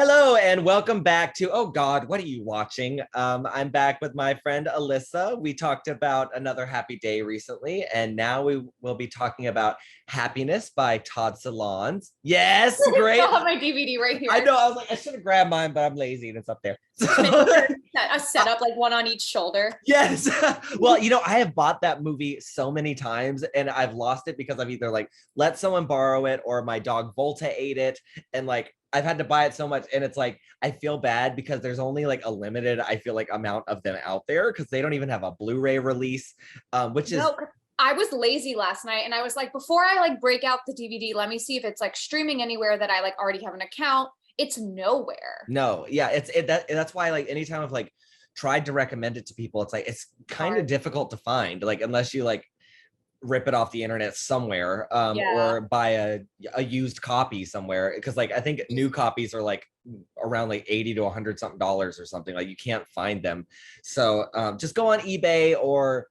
Hello and welcome back to, oh God, what are you watching? I'm back with my friend Alyssa. We talked about Another Happy Day recently, and now we will be talking about Happiness by Todd Solondz. Yes, I great. still have my DVD right here. I know, I was like, I should have grabbed mine, but I'm lazy and it's up there. A setup, like one on each shoulder. Yes. Well, I have bought that movie so many times and I've lost it because I've either like let someone borrow it or my dog Volta ate it. And like, I've had to buy it so much. And it's like, I feel bad because there's only like a limited, I feel like, amount of them out there because they don't even have a Blu-ray release, which is. No, I was lazy last night and I was like, before I like break out the DVD, let me see if it's like streaming anywhere that I like already have an account. It's nowhere. No, yeah, that's why like anytime I've like tried to recommend it to people, it's like it's kind of difficult to find, like unless you like rip it off the internet somewhere, or buy a used copy somewhere, because like I think new copies are like around like 80 to 100 something dollars or something. Like you can't find them, so just go on eBay or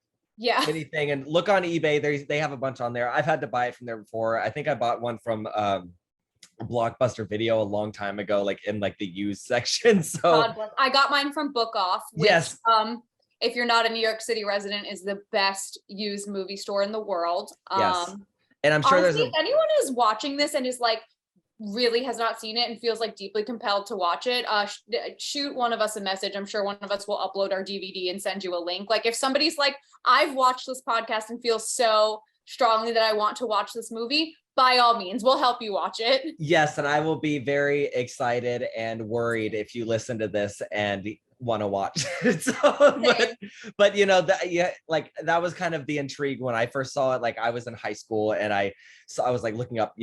anything and look on eBay. They have a bunch on there. I've had to buy it from there before. I think I bought one from Blockbuster Video a long time ago, like in like the used section. So I got mine from Book Off, which if you're not a New York City resident, is the best used movie store in the world. Yes. And I'm sure honestly, if anyone is watching this and is like really has not seen it and feels like deeply compelled to watch it, shoot one of us a message. I'm sure one of us will upload our DVD and send you a link. Like if somebody's like, I've watched this podcast and feel so strongly that I want to watch this movie, by all means, we'll help you watch it. Yes, and I will be very excited and worried if you listen to this and want to watch it. So, but like that was kind of the intrigue when I first saw it. Like I was in high school and I was like looking up,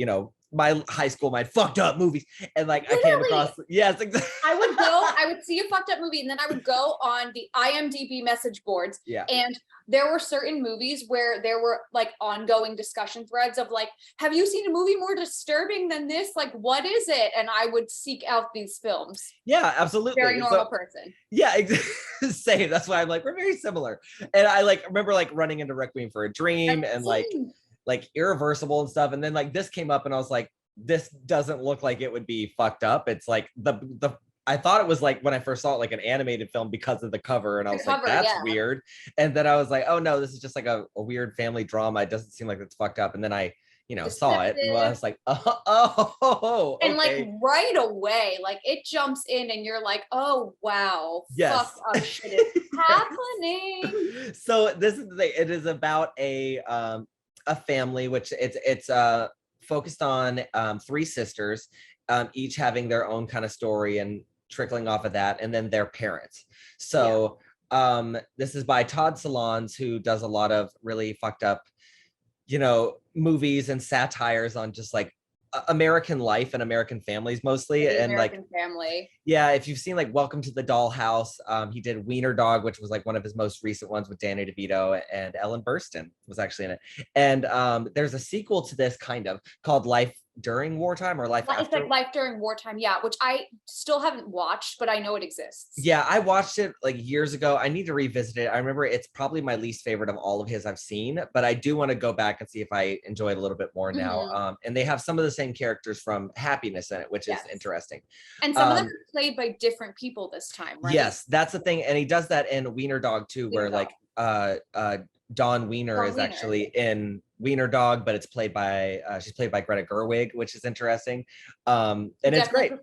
my high school, my fucked up movies, and like I came across, yes, exactly. I would see a fucked up movie and then I would go on the IMDb message boards, and there were certain movies where there were like ongoing discussion threads of like, have you seen a movie more disturbing than this? Like, what is it? And I would seek out these films. Yeah, absolutely. Very normal person. Yeah, same. That's why I'm like, we're very similar. And I like remember like running into Requiem for a Dream and like Irreversible and stuff. And then like this came up and I was like, this doesn't look like it would be fucked up. It's like I thought it was like when I first saw it, like an animated film because of the cover. And I was like, that's weird. And then I was like, oh no, this is just like a weird family drama. It doesn't seem like it's fucked up. And then I, saw it and I was like, oh, okay. And like right away, like it jumps in and you're like, oh wow, yes, fuck shit is happening. So this is the thing. It is about a family, which it's focused on three sisters, each having their own kind of story and trickling off of that, and then their parents. So this is by Todd Solondz, who does a lot of really fucked up, movies and satires on just like American life and American families mostly. And American family. Yeah, if you've seen like Welcome to the Dollhouse, he did Wiener Dog, which was like one of his most recent ones with Danny DeVito, and Ellen Burstyn was actually in it. And there's a sequel to this kind of called Life During Wartime or Life After. It's like Life During Wartime, which I still haven't watched, but I know it exists. Yeah, I watched it like years ago. I need to revisit it. I remember it's probably my least favorite of all of his I've seen, but I do want to go back and see if I enjoy it a little bit more now. And they have some of the same characters from Happiness in it, which is interesting. And some of them are played by different people this time, right? Yes, that's the thing. And he does that in Wiener Dog too, where like Dawn Wiener is actually in Wiener Dog, but it's played by she's played by Greta Gerwig, which is interesting. And it's great.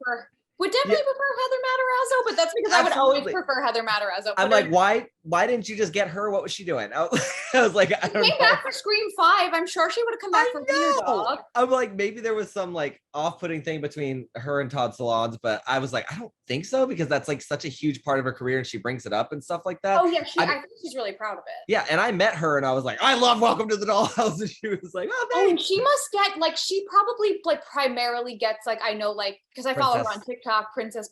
Would definitely prefer Heather Matarazzo, but that's because I would always prefer Heather Matarazzo. I'm like, why didn't you just get her? What was she doing? I was like, I don't know. Came back for Scream 5. I'm sure she would have come back for Wiener Dog. I'm like, maybe there was some like off-putting thing between her and Todd Solondz, but I was like, I don't think so, because that's like such a huge part of her career and she brings it up and stuff like that. Oh yeah, I think she's really proud of it. Yeah, and I met her and I was like, I love Welcome to the Dollhouse, and she was like, oh, and she must get like, she probably like primarily gets like, I know like, because I follow her on TikTok, Princess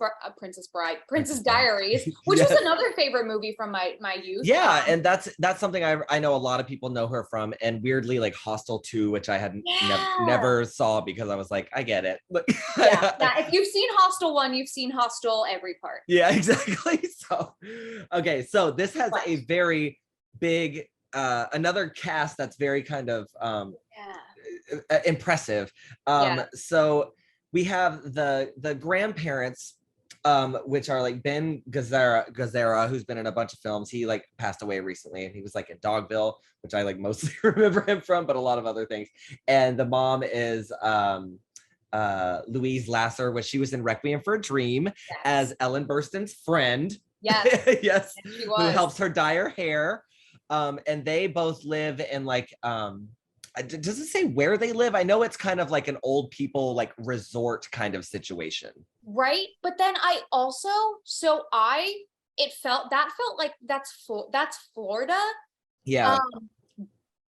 Diaries, which was another favorite movie from my youth. Yeah, and that's something I know a lot of people know her from, and weirdly like Hostel 2, which I had never saw because I was like, I get it. If you've seen Hostel 1, you've seen Hostel every part. Yeah, exactly. So okay, so this has a very big another cast that's very kind of impressive. So we have the grandparents which are like Ben Gazzara, who's been in a bunch of films. He like passed away recently, and he was like in Dogville, which I like mostly remember him from, but a lot of other things. And the mom is Louise Lasser, which she was in Requiem for a Dream as Ellen Burstyn's friend. Yes. Yes. She Who was. helps her dye her hair. And they both live in like does it say where they live? I know it's kind of like an old people like resort kind of situation. Right. But then I also, it felt like that's Florida. Yeah.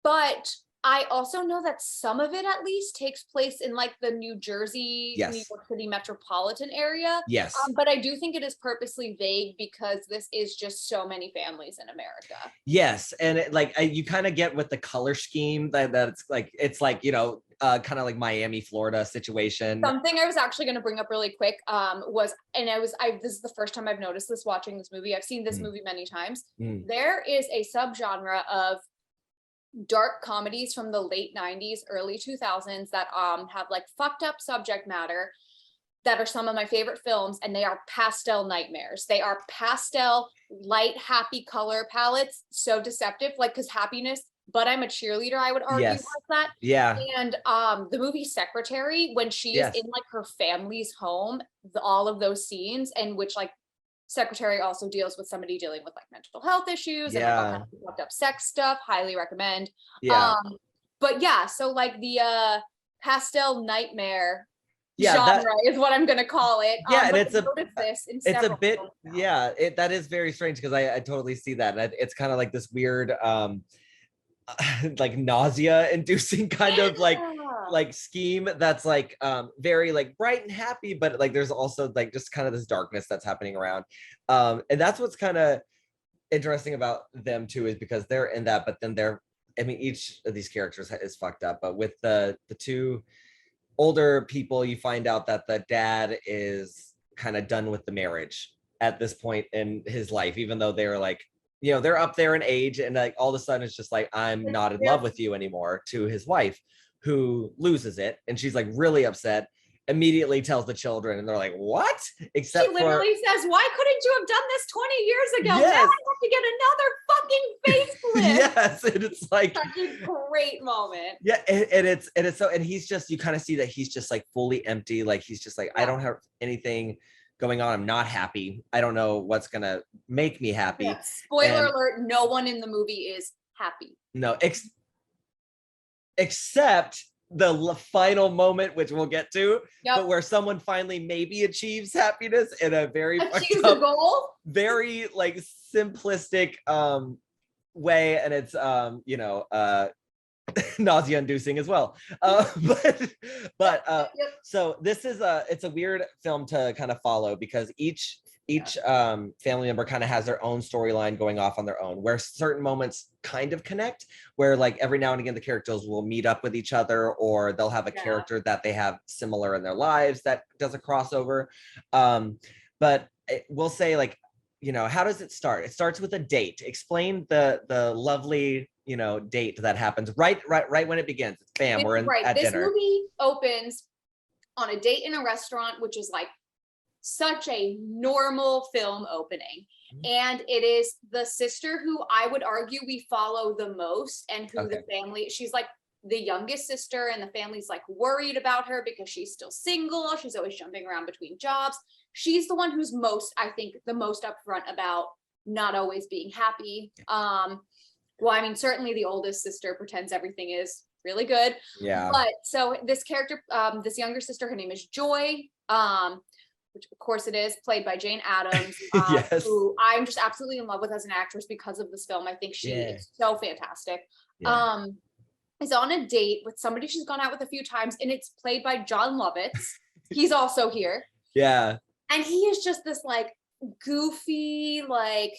But I also know that some of it at least takes place in like the New Jersey, Yes. New York City metropolitan area. Yes. But I do think it is purposely vague because this is just so many families in America. Yes. And it, like you kind of get with the color scheme that it's like, you know, kind of like Miami, Florida situation. Something I was actually going to bring up really quick this is the first time I've noticed this watching this movie. I've seen this movie many times. There is a subgenre of dark comedies from the late 90s, early 2000s that have like fucked up subject matter that are some of my favorite films, and they are pastel nightmares. They are pastel, light, happy color palettes, so deceptive, like because happiness, but I'm a cheerleader, I would argue Yes. like that. Yeah. And the movie Secretary, when she is in like her family's home, all of those scenes, and which like Secretary also deals with somebody dealing with like mental health issues and like all kinds of fucked up sex stuff. Highly recommend. But yeah, so like the pastel nightmare genre is what I'm gonna call it. And it's a bit that is very strange because I totally see that. And it's kind of like this weird like nausea inducing kind of like scheme that's like very like bright and happy, but like there's also like just kind of this darkness that's happening around, and that's what's kind of interesting about them too, is because they're in that, but then each of these characters is fucked up. But with the two older people, you find out that the dad is kind of done with the marriage at this point in his life, even though they're like, you know, they're up there in age, and like all of a sudden it's just like, I'm not in love with you anymore, to his wife, who loses it, and she's like really upset, immediately tells the children, and they're like, what? Except she literally says, why couldn't you have done this 20 years ago? Now I have to get another fucking facelift. Yes. And it's like such a great moment. Yeah. And it's so, and he's just, you kind of see that he's just like fully empty. Like he's just like, I don't have anything going on. I'm not happy. I don't know what's gonna make me happy. Yeah. Spoiler alert, no one in the movie is happy. No, except the final moment, which we'll get to, but where someone finally maybe achieves happiness in a very goal, very like simplistic way, and it's nausea inducing as well. So this is it's a weird film to kind of follow, because each family member kind of has their own storyline going off on their own, where certain moments kind of connect, where like every now and again the characters will meet up with each other, or they'll have a character that they have similar in their lives that does a crossover. But we'll say, like, you know, how does it start? It starts with a date. Explain the lovely, you know, date that happens right when it begins. Bam, we're at this dinner. Movie opens on a date in a restaurant, which is like such a normal film opening. And it is the sister who I would argue we follow the most, and who the family, she's like the youngest sister, and the family's like worried about her because she's still single. She's always jumping around between jobs. She's the one who's the most upfront about not always being happy. Well, I mean, certainly the oldest sister pretends everything is really good. Yeah. But so this character, this younger sister, her name is Joy, which of course it is, played by Jane Addams, who I'm just absolutely in love with as an actress because of this film. I think she is so fantastic. Yeah. Is on a date with somebody she's gone out with a few times, and it's played by John Lovitz. He's also here. Yeah. And he is just this like goofy, like,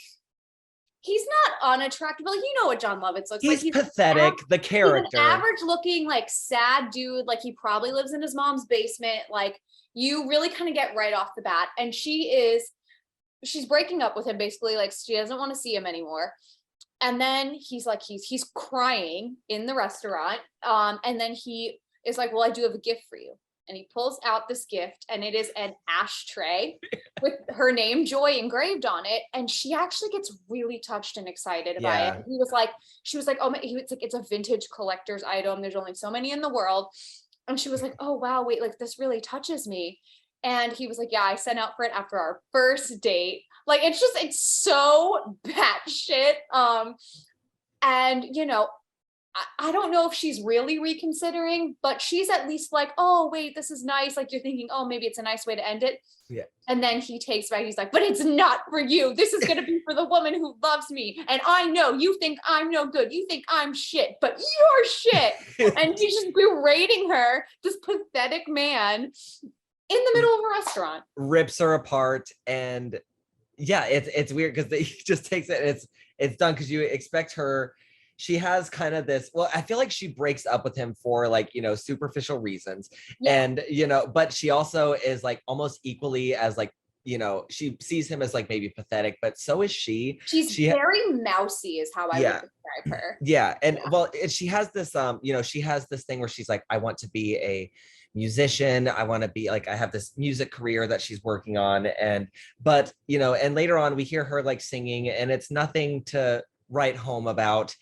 he's not unattractive. Like, you know what John Lovitz looks like. He's pathetic, the character. He's an average looking, like, sad dude. Like, he probably lives in his mom's basement. Like, you really kind of get right off the bat. And she's breaking up with him, basically. Like, she doesn't want to see him anymore. And then he's like, he's crying in the restaurant. And then he is like, well, I do have a gift for you. and he pulls out this gift, and it is an ashtray with her name Joy engraved on it. And she actually gets really touched and excited by it. She was like, oh my, it's like, it's a vintage collector's item. There's only so many in the world. And she was like, oh wow, wait, like this really touches me. And he was like, yeah, I sent out for it after our first date. Like, it's so batshit. And you know, I don't know if she's really reconsidering, but she's at least like, oh, wait, this is nice. Like, you're thinking, oh, maybe it's a nice way to end it. Yeah. And then he takes back, he's like, but it's not for you. This is going to be for the woman who loves me. And I know you think I'm no good. You think I'm shit, but you're shit. And he's just berating her, this pathetic man, in the middle of a restaurant. Rips her apart. And yeah, it's weird because he just takes it and it's done, because you expect her. She has kind of this, well, I feel like she breaks up with him for like, you know, superficial reasons. Yeah. And, you know, but she also is like almost equally as like, you know, she sees him as like maybe pathetic, but so is she. She's very mousy is how I would describe her. Yeah. And well, she has this, you know, she has this thing where she's like, I want to be a musician. I want to be like, I have this music career that she's working on. But, you know, and later on we hear her like singing, and it's nothing to write home about.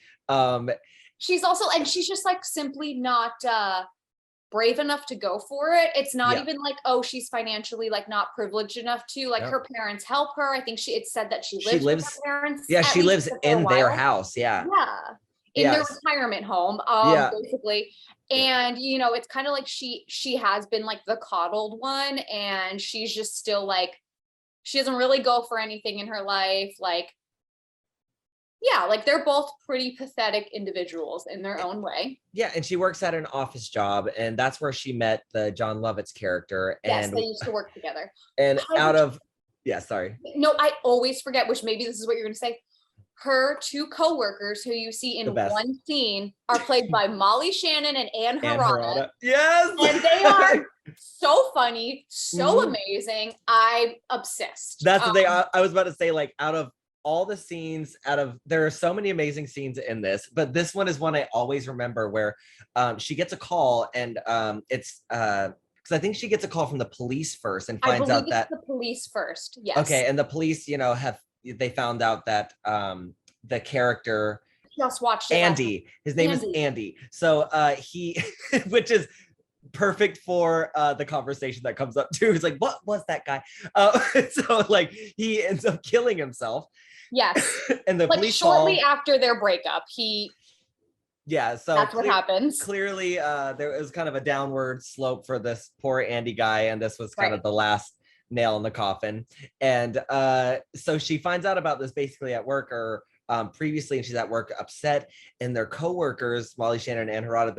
She's also, and she's just like simply not brave enough to go for it. It's not even like, oh, she's financially like not privileged enough to like her parents help her. I think it said that she lives with her parents. Yeah, she lives in their house. Yeah. In their retirement home, basically. And you know, it's kind of like she has been like the coddled one, and she's just still like, she doesn't really go for anything in her life. Like, yeah, like they're both pretty pathetic individuals in their own way. Yeah, and she works at an office job, and that's where she met the John Lovitz character. Yes, and they used to work together. And sorry. No, I always forget, which maybe this is what you're going to say. Her two coworkers who you see in one scene are played by Molly Shannon and Anne Harada. Yes! And they are so funny, so amazing. I'm obsessed. That's the thing I was about to say, like, out of all the scenes, there are so many amazing scenes in this, but this one is one I always remember, where she gets a call, and it's because I think she gets a call from the police first and finds out that the police first. Yes. Okay, and the police, you know, they found out that the character just watched Andy. His name is Andy. So he, which is perfect for the conversation that comes up too. It's like, what was that guy? So like he ends up killing himself. Yes. And the like police shortly after their breakup, so that's what happens. Clearly, there was kind of a downward slope for this poor Andy guy, and this was kind of the last nail in the coffin. And so she finds out about this basically at work, or previously, and she's at work upset, and their coworkers, Molly Shannon and Anne Harada,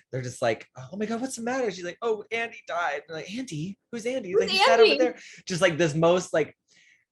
they're just like, oh my god, what's the matter? She's like, oh, Andy died. They're like, Andy? Who's Andy? He's like, he sat over there. Just like this most like,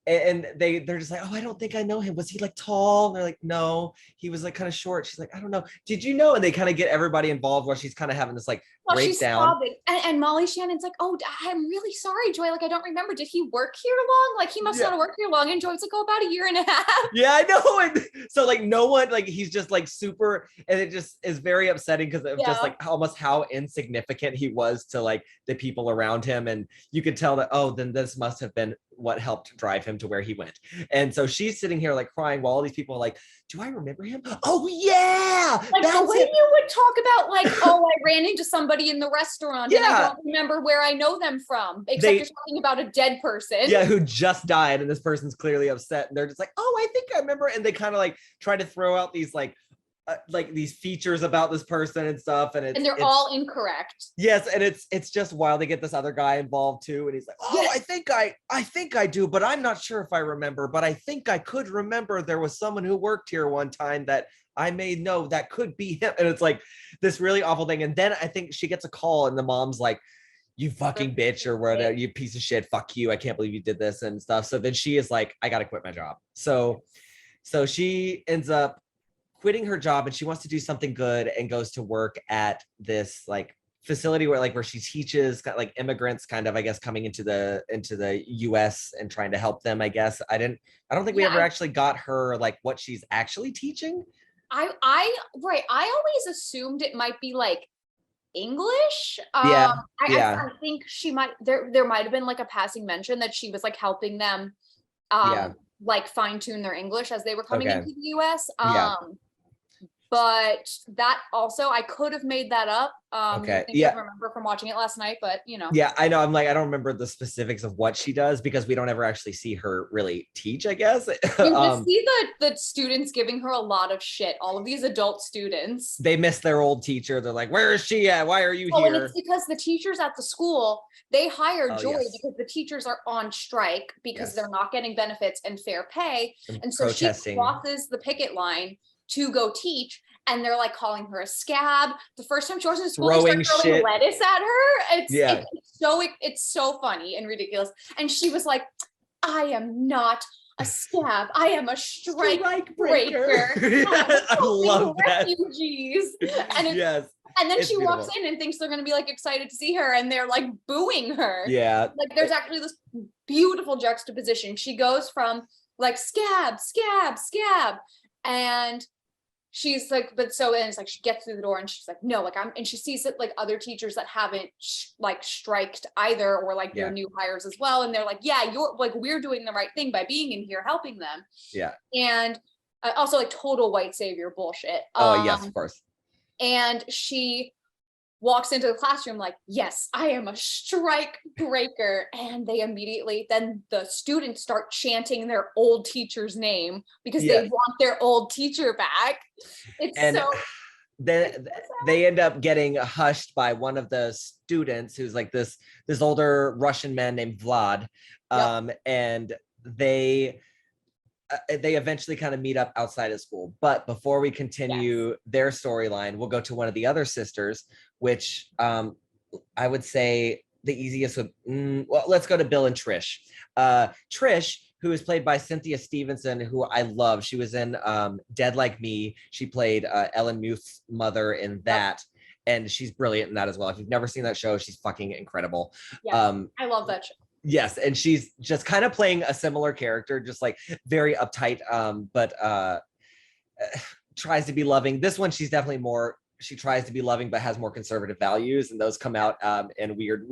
and they're just like, oh, I don't think I know him. Was he like tall? And they're like, no, he was like kind of short. She's like, I don't know. Did you know? And they kind of get everybody involved while she's kind of having this like breakdown. And Molly Shannon's like, oh, I'm really sorry, Joy. Like, I don't remember. Did he work here long? Like, he must not have worked here long. And Joy's like, oh, about a year and a half. Yeah, I know. And so like no one, like he's just like super, and it just is very upsetting because of just like almost how insignificant he was to like the people around him. And you could tell that, oh, then this must have been what helped drive him to where he went. And so she's sitting here like crying while all these people are like, do I remember him? Oh yeah. Like the way you would talk about like, oh, I ran into somebody in the restaurant and I don't remember where I know them from, except you're talking about a dead person. Yeah, who just died, and this person's clearly upset, and they're just like, oh, I think I remember. And they kind of like try to throw out these like these features about this person and stuff, and they're all incorrect. Yes, and it's just wild. They get this other guy involved too, and he's like, oh, I think I do, but I'm not sure if I remember, but I think I could remember there was someone who worked here one time that I may know that could be him. And it's like this really awful thing. And then I think she gets a call, and the mom's like, you fucking bitch, or whatever, you piece of shit, fuck you, I can't believe you did this and stuff. So then she is like, I gotta quit my job. So she ends up quitting her job, and she wants to do something good, and goes to work at this like facility where she teaches like immigrants, kind of, I guess, coming into the US and trying to help them, I guess. I don't think we ever actually got her like what she's actually teaching. I always assumed it might be like English. Yeah. I think she might, there might have been like a passing mention that she was like helping them like fine tune their English as they were coming into the US. But that also, I could have made that up. I remember from watching it last night, but you know. Yeah, I know. I'm like, I don't remember the specifics of what she does because we don't ever actually see her really teach, I guess. You just see the students giving her a lot of shit. All of these adult students. They miss their old teacher. They're like, where is she at? Why are you here? And it's because the teachers at the school, they hired Joy because the teachers are on strike because they're not getting benefits and fair pay. And so she crosses the picket line to go teach, and they're like calling her a scab. The first time she was in school, they started throwing lettuce at her. It's so funny and ridiculous. And she was like, I am not a scab. I am a strike breaker. I love that. Refugees. And then she walks in and thinks they're going to be like excited to see her, and they're like booing her. Yeah. Like there's actually this beautiful juxtaposition. She goes from like scab, scab, scab, and she's like, and it's like she gets through the door and she's like, no, like and she sees that like other teachers that haven't like striked either, or like they're new hires as well, and they're like, yeah, you're like, we're doing the right thing by being in here helping them. And also like total white savior bullshit. Yes, of course. And she walks into the classroom like, yes, I am a strike breaker. And then the students start chanting their old teacher's name because they want their old teacher back. Then they end up getting hushed by one of the students who's like this older Russian man named Vlad. And they eventually kind of meet up outside of school. But before we continue their storyline, we'll go to one of the other sisters, which I would say the easiest would, well, let's go to Bill and Trish. Trish, who is played by Cynthia Stevenson, who I love. She was in Dead Like Me. She played Ellen Muth's mother in that. And she's brilliant in that as well. If you've never seen that show, she's fucking incredible. I love that show. Yes, and she's just kind of playing a similar character, just like very uptight, but tries to be loving. This one, she's definitely more, she tries to be loving, but has more conservative values, and those come out in weird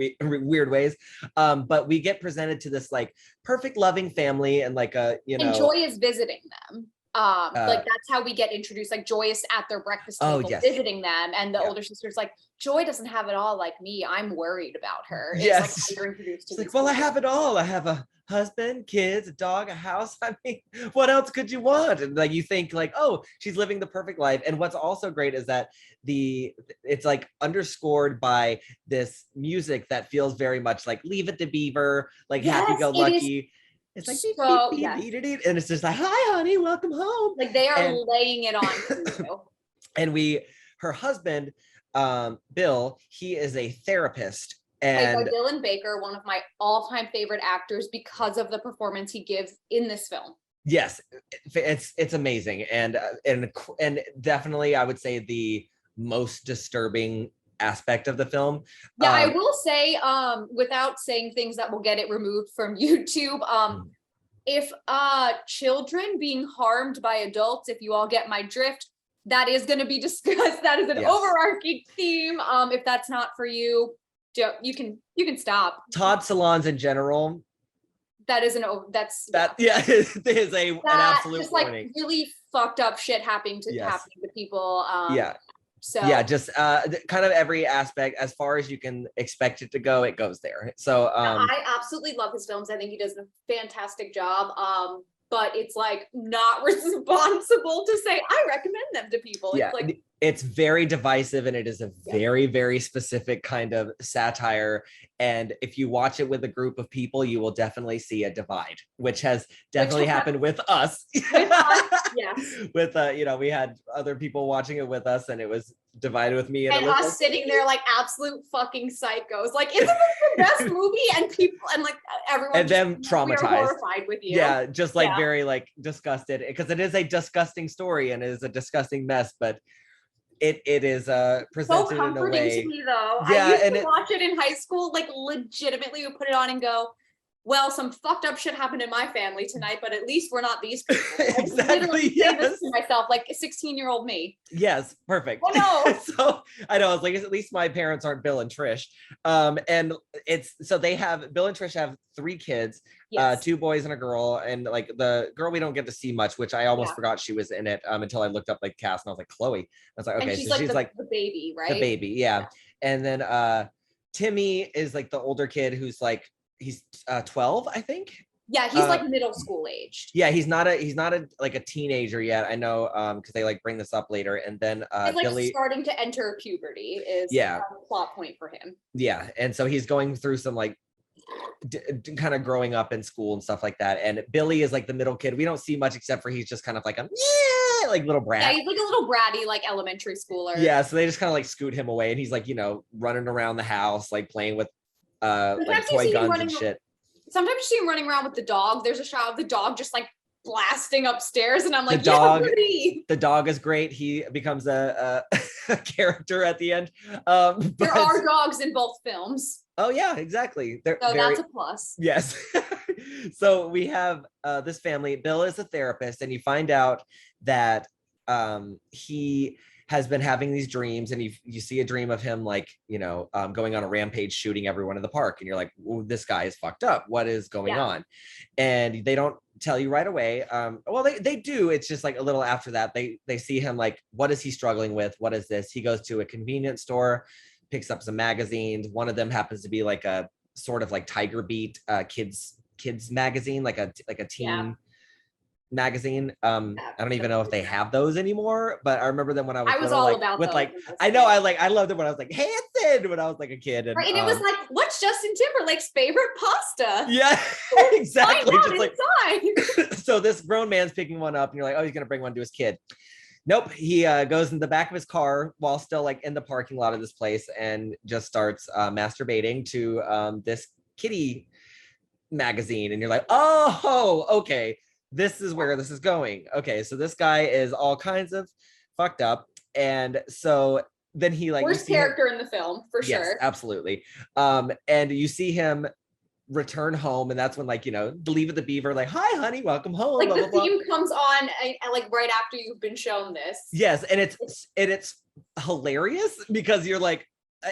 ways. But we get presented to this like perfect loving family, and like and Joy is visiting them. Like that's how we get introduced. Like Joy is at their breakfast table visiting them, and the older sister's like, Joy doesn't have it all like me. I'm worried about her. It's like, you're introduced to like, well, I have it all. I have a husband, kids, a dog, a house. I mean, what else could you want? And like you think like, oh, she's living the perfect life. And what's also great is that it's like underscored by this music that feels very much like Leave It to Beaver, like Happy Go Lucky. It's like beep, and it's just like, hi honey, welcome home. Like they are laying it on for you. And her husband, Bill, he is a therapist. And by Dylan Baker, one of my all-time favorite actors because of the performance he gives in this film. Yes, it's amazing, and definitely I would say the most disturbing aspect of the film. Yeah, I will say, without saying things that will get it removed from YouTube, if children being harmed by adults, if you all get my drift, that is going to be discussed. That is an overarching theme. If that's not for you, you can stop. Todd Solondz in general. That is it is an absolute just warning. Like really fucked up shit happening to people. So just kind of every aspect, as far as you can expect it to go, it goes there. So I absolutely love his films. I think he does a fantastic job. But it's like not responsible to say I recommend them to people. It's like it's very divisive, and it is a very, very specific kind of satire. And if you watch it with a group of people, you will definitely see a divide, which has definitely happened with us. With we had other people watching it with us, and it was divided with me and us sitting there like absolute fucking psychos. Like, isn't this the best movie? And people and like everyone and them traumatized, horrified with you. Yeah, just like very like disgusted, because it is a disgusting story and it is a disgusting mess, but it is presented so in a way to me though. Yeah, I used to watch it in high school, like legitimately would put it on and go, well, some fucked up shit happened in my family tonight, but at least we're not these people. Exactly. Yes. This to myself, like a 16-year-old me. Yes, perfect. Oh no. So I know, I was like, at least my parents aren't Bill and Trish. And it's so they have Bill and Trish have 3 kids, yes. 2 boys and a girl. And like the girl we don't get to see much, which I almost forgot she was in it until I looked up like cast and I was like, Chloe. I was like, okay, she's so like she's like the baby, right? The baby, yeah. And then Timmy is like the older kid who's like he's 12, I think. Yeah, he's like middle school aged. Yeah, he's not a like a teenager yet. I know because they like bring this up later. And then he's like Billy starting to enter puberty is a plot point for him. Yeah, and so he's going through some like kind of growing up in school and stuff like that. And Billy is like the middle kid. We don't see much except for he's just kind of like a like little brat. Yeah, he's like a little bratty like elementary schooler. Yeah, so they just kind of like scoot him away, and he's like running around the house like playing with like toy guns and shit. Sometimes you see him running around with the dog. There's a shot of the dog just like blasting upstairs, and I'm like, the dog is great. He becomes a character at the end. There are dogs in both films. Oh yeah, exactly. That's a plus. Yes. So we have this family. Bill is a therapist, and you find out that he has been having these dreams, and you see a dream of him like going on a rampage, shooting everyone in the park, and you're like, this guy is fucked up. What is going on? And they don't tell you right away. Well, they do. It's just like a little after that they see him like, what is he struggling with? What is this? He goes to a convenience store, picks up some magazines. One of them happens to be like a sort of like Tiger Beat kids magazine, like a teen magazine. I don't even know if they have those anymore, but I remember them when I was all like, about with those. Like I loved it when I was like Hanson when I was like a kid, and it was like, what's Justin Timberlake's favorite pasta? Yeah, exactly. Just like so this grown man's picking one up, and you're like, oh, he's gonna bring one to his kid. Nope, he goes in the back of his car while still like in the parking lot of this place and just starts masturbating to this kitty magazine, and you're like, oh, okay. This is where this is going. Okay, so this guy is all kinds of fucked up. And so then he like worst character in the film for sure. Yes, absolutely. And you see him return home, and that's when like Leave the Beaver, like, hi honey, welcome home. Like blah, the blah, theme blah. comes on like right after you've been shown this. Yes, and it's hilarious because you're like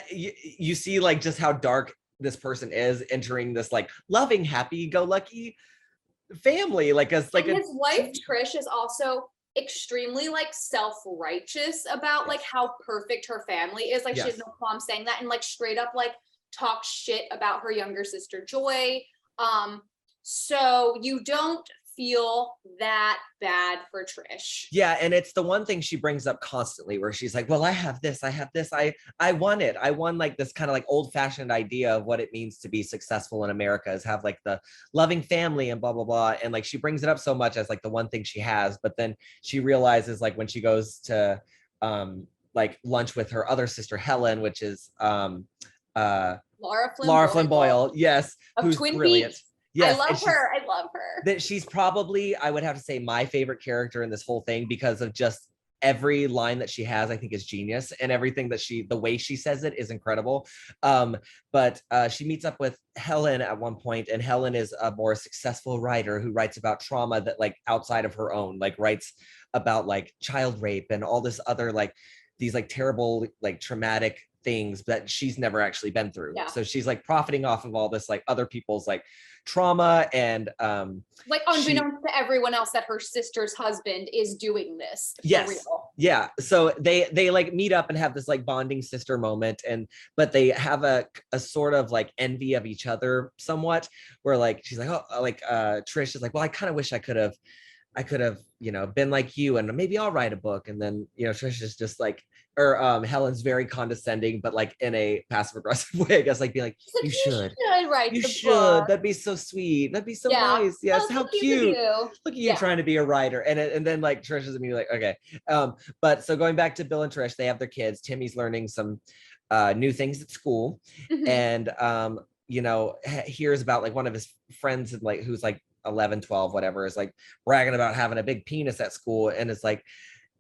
you see like just how dark this person is entering this like loving, happy-go-lucky family, like his wife Trish is also extremely like self-righteous about like how perfect her family is. Like she has no problem saying that, and like straight up like talk shit about her younger sister Joy. So you don't feel that bad for Trish. Yeah, and it's the one thing she brings up constantly where she's like, well, I have this, I won it. I won like this kind of like old-fashioned idea of what it means to be successful in America, is have like the loving family and blah blah blah. And like she brings it up so much as like the one thing she has, but then she realizes like when she goes to like lunch with her other sister Helen, which is Laura Flynn Boyle, yes, of who's Twin brilliant. Peaks. Yes, I love her. That she's probably, I would have to say, my favorite character in this whole thing because of just every line that she has, I think is genius, and everything that the way she says it is incredible. But she meets up with Helen at one point, and Helen is a more successful writer who writes about trauma that like outside of her own, like writes about like child rape and all this other like these like terrible like traumatic things that she's never actually been through. Yeah. So she's like profiting off of all this like other people's like trauma, and like unbeknownst to everyone else that her sister's husband is doing this. Yes. For real. Yeah. So they like meet up and have this like bonding sister moment, but they have a sort of like envy of each other somewhat, where like she's like, oh, like Trish is like, well, I kind of wish I could have been like you, and maybe I'll write a book. And then Trish is just like, or Helen's very condescending, but like in a passive aggressive way, I guess, like be like, you should write the book. That'd be so sweet. That'd be so nice. Yes. Oh, how cute. Look at you trying to be a writer. And then like Trish is immediately like, okay. But so going back to Bill and Trish, they have their kids. Timmy's learning some new things at school, and hears about like one of his friends and like who's like 11, 12, whatever, is like bragging about having a big penis at school. And it's like,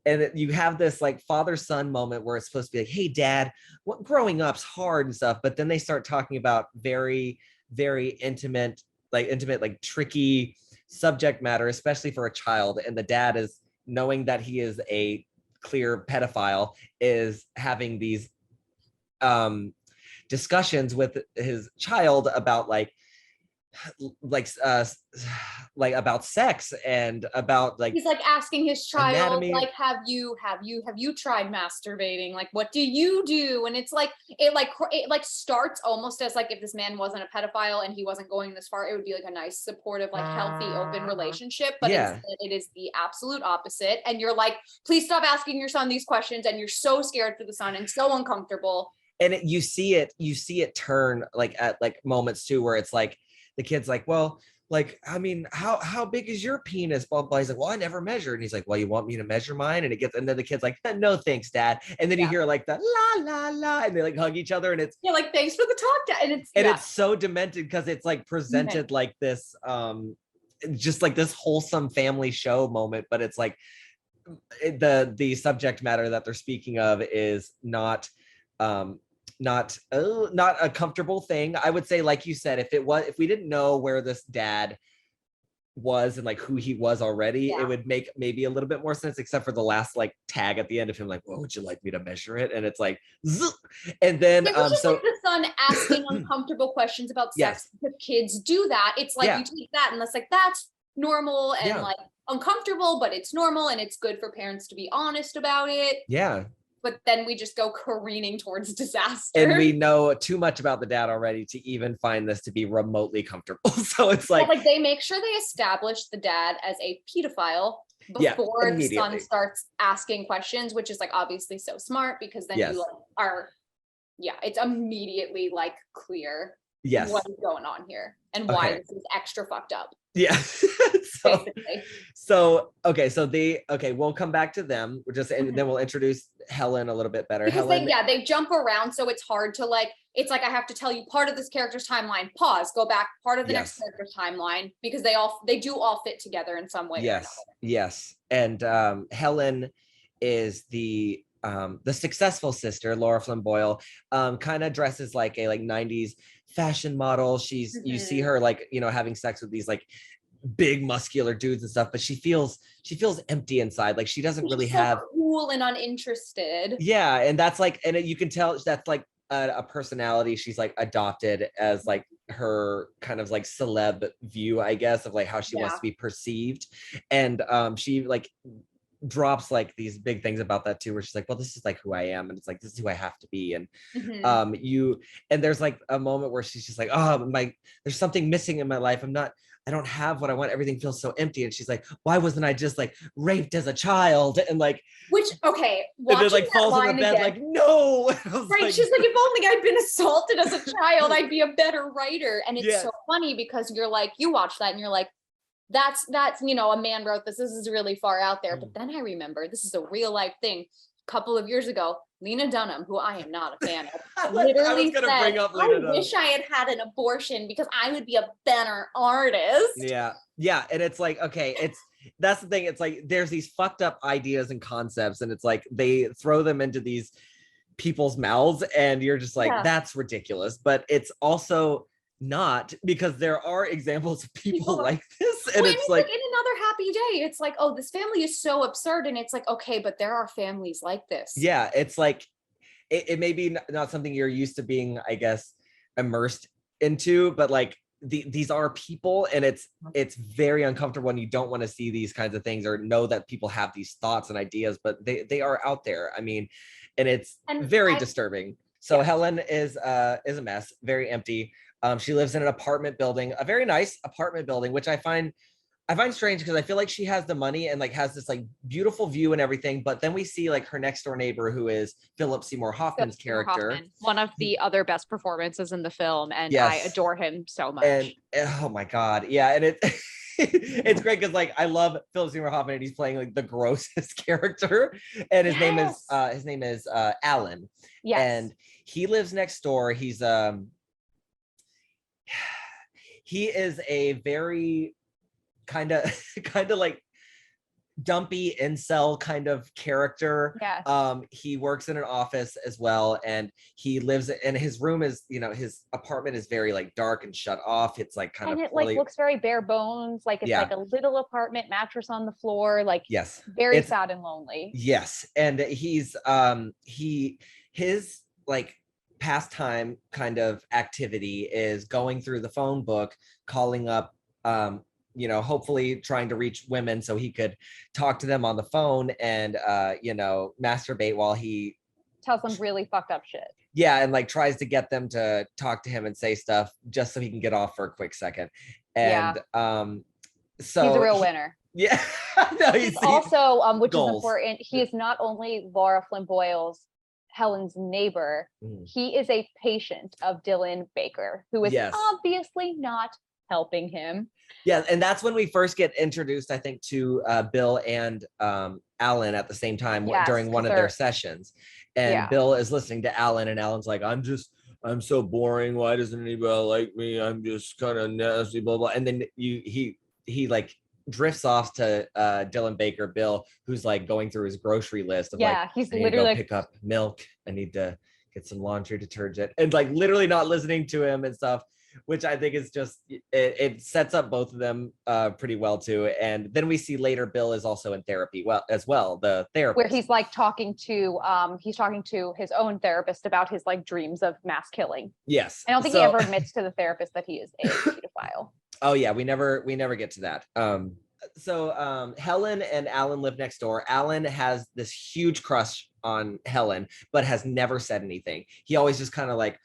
and you have this like father-son moment where it's supposed to be like, hey dad, what growing up's hard and stuff, but then they start talking about very, very intimate intimate, like tricky subject matter, especially for a child. And the dad is knowing that he is a clear pedophile, is having these discussions with his child about like about sex and about like he's like asking his child anatomy. like have you tried masturbating, like what do you do? And it's like it starts almost as like if this man wasn't a pedophile and he wasn't going this far, it would be like a nice supportive like healthy open relationship, but instead it is the absolute opposite. And you're like, please stop asking your son these questions, and you're so scared for the son and so uncomfortable. And you see it turn like at like moments too where it's like the kid's like, well, like, I mean, how big is your penis? Blah, blah. He's like, well, I never measured. And he's like, well, you want me to measure mine? And then the kid's like, no, thanks, Dad. And then you hear like the la, la, la, and they like hug each other. And it's like, thanks for the talk, Dad. And it's so demented because it's like presented like this, just like this wholesome family show moment. But it's like the subject matter that they're speaking of is not a comfortable thing. I would say, like you said, if we didn't know where this dad was and like who he was already, it would make maybe a little bit more sense, except for the last like tag at the end of him like, well, would you like me to measure it? And it's like and then so like the son asking uncomfortable questions about sex, because kids do that. It's like you take that and that's like that's normal and like uncomfortable, but it's normal and it's good for parents to be honest about it. But then we just go careening towards disaster. And we know too much about the dad already to even find this to be remotely comfortable. So it's like they make sure they establish the dad as a pedophile before the son starts asking questions, which is like obviously so smart, because then you are, it's immediately like clear what is going on here and why this is extra fucked up. So we'll come back to them. And then we'll introduce Helen a little bit better. Because they jump around, so it's hard to like, it's like I have to tell you part of this character's timeline, pause, go back, part of the next character's timeline, because they do all fit together in some way. Yes. And Helen is the successful sister, Laura Flynn Boyle, kind of dresses like a 90s fashion model. She's you see her like, having sex with these like big muscular dudes and stuff, but she feels empty inside. Like she doesn't really have cool and uninterested. And that's like, and you can tell that's like a personality she's like adopted as like her kind of like celeb view, I guess, of like how she wants to be perceived. And she like drops like these big things about that too, where she's like, well, this is like who I am, and it's like this is who I have to be. And and there's like a moment where she's just like, oh there's something missing in my life. I don't have what I want. Everything feels so empty. And she's like, why wasn't I just like raped as a child? And like, and then like falls on the bed, like, no. Right. She's like, if only I'd been assaulted as a child, I'd be a better writer. And it's so funny because you're like, you watch that and you're like, that's a man wrote this. This is really far out there. But then I remember this is a real life thing. A couple of years ago, Lena Dunham, who I am not a fan of, literally said, I wish I had had an abortion because I would be a better artist. Yeah. And it's like, okay, that's the thing. It's like, there's these fucked up ideas and concepts, and it's like, they throw them into these people's mouths and you're just like, that's ridiculous. But it's also not, because there are examples of people like this, and it's like in another happy day it's like, oh, this family is so absurd, and it's like, okay, but there are families like this. It's like it may be not something you're used to being, I guess, immersed into, but like these are people, and it's very uncomfortable, and you don't want to see these kinds of things or know that people have these thoughts and ideas, but they are out there. I mean, and it's very disturbing. So Helen is a mess, very empty. She lives in an apartment building, a very nice apartment building, which I find strange, because I feel like she has the money and like has this like beautiful view and everything. But then we see like her next door neighbor, who is Philip Seymour Hoffman's character. One of the other best performances in the film. And I adore him so much. And oh my God. Yeah. And it's great because like I love Philip Seymour Hoffman, and he's playing like the grossest character. And his name is Alan. Yes. And he lives next door. He is a very kind of like dumpy incel kind of character. Yes. He works in an office as well, and he lives and his room is, his apartment is very like dark and shut off. It's like kind and of it like looks very bare bones, like it's like a little apartment, mattress on the floor, like yes, very sad and lonely. Yes. And he's his like pastime kind of activity is going through the phone book, calling up hopefully trying to reach women so he could talk to them on the phone and masturbate while he tells them really fucked up shit. Yeah, and like tries to get them to talk to him and say stuff just so he can get off for a quick second. And so he's a real winner. Yeah. No, he's also which goals. Is important, he is not only Laura Flynn Boyle's Helen's neighbor, he is a patient of Dylan Baker, who is obviously not helping him. Yeah, and that's when we first get introduced, I think, to Bill and Alan at the same time during one of their sessions. And Bill is listening to Alan, and Alan's like, I'm so boring. Why doesn't anybody like me? I'm just kind of nasty, blah, blah. And then he like drifts off to Dylan Baker, Bill, who's like going through his grocery list of he's I need literally to go pick up milk. I need to get some laundry detergent, and like literally not listening to him and stuff, which I think is just, it sets up both of them pretty well too. And then we see later Bill is also in therapy the therapist. Where he's like talking to his own therapist about his like dreams of mass killing. Yes. I don't think he ever admits to the therapist that he is a pedophile. Oh yeah, we never get to that. So Helen and Alan live next door. Alan has this huge crush on Helen, but has never said anything. He always just kind of like,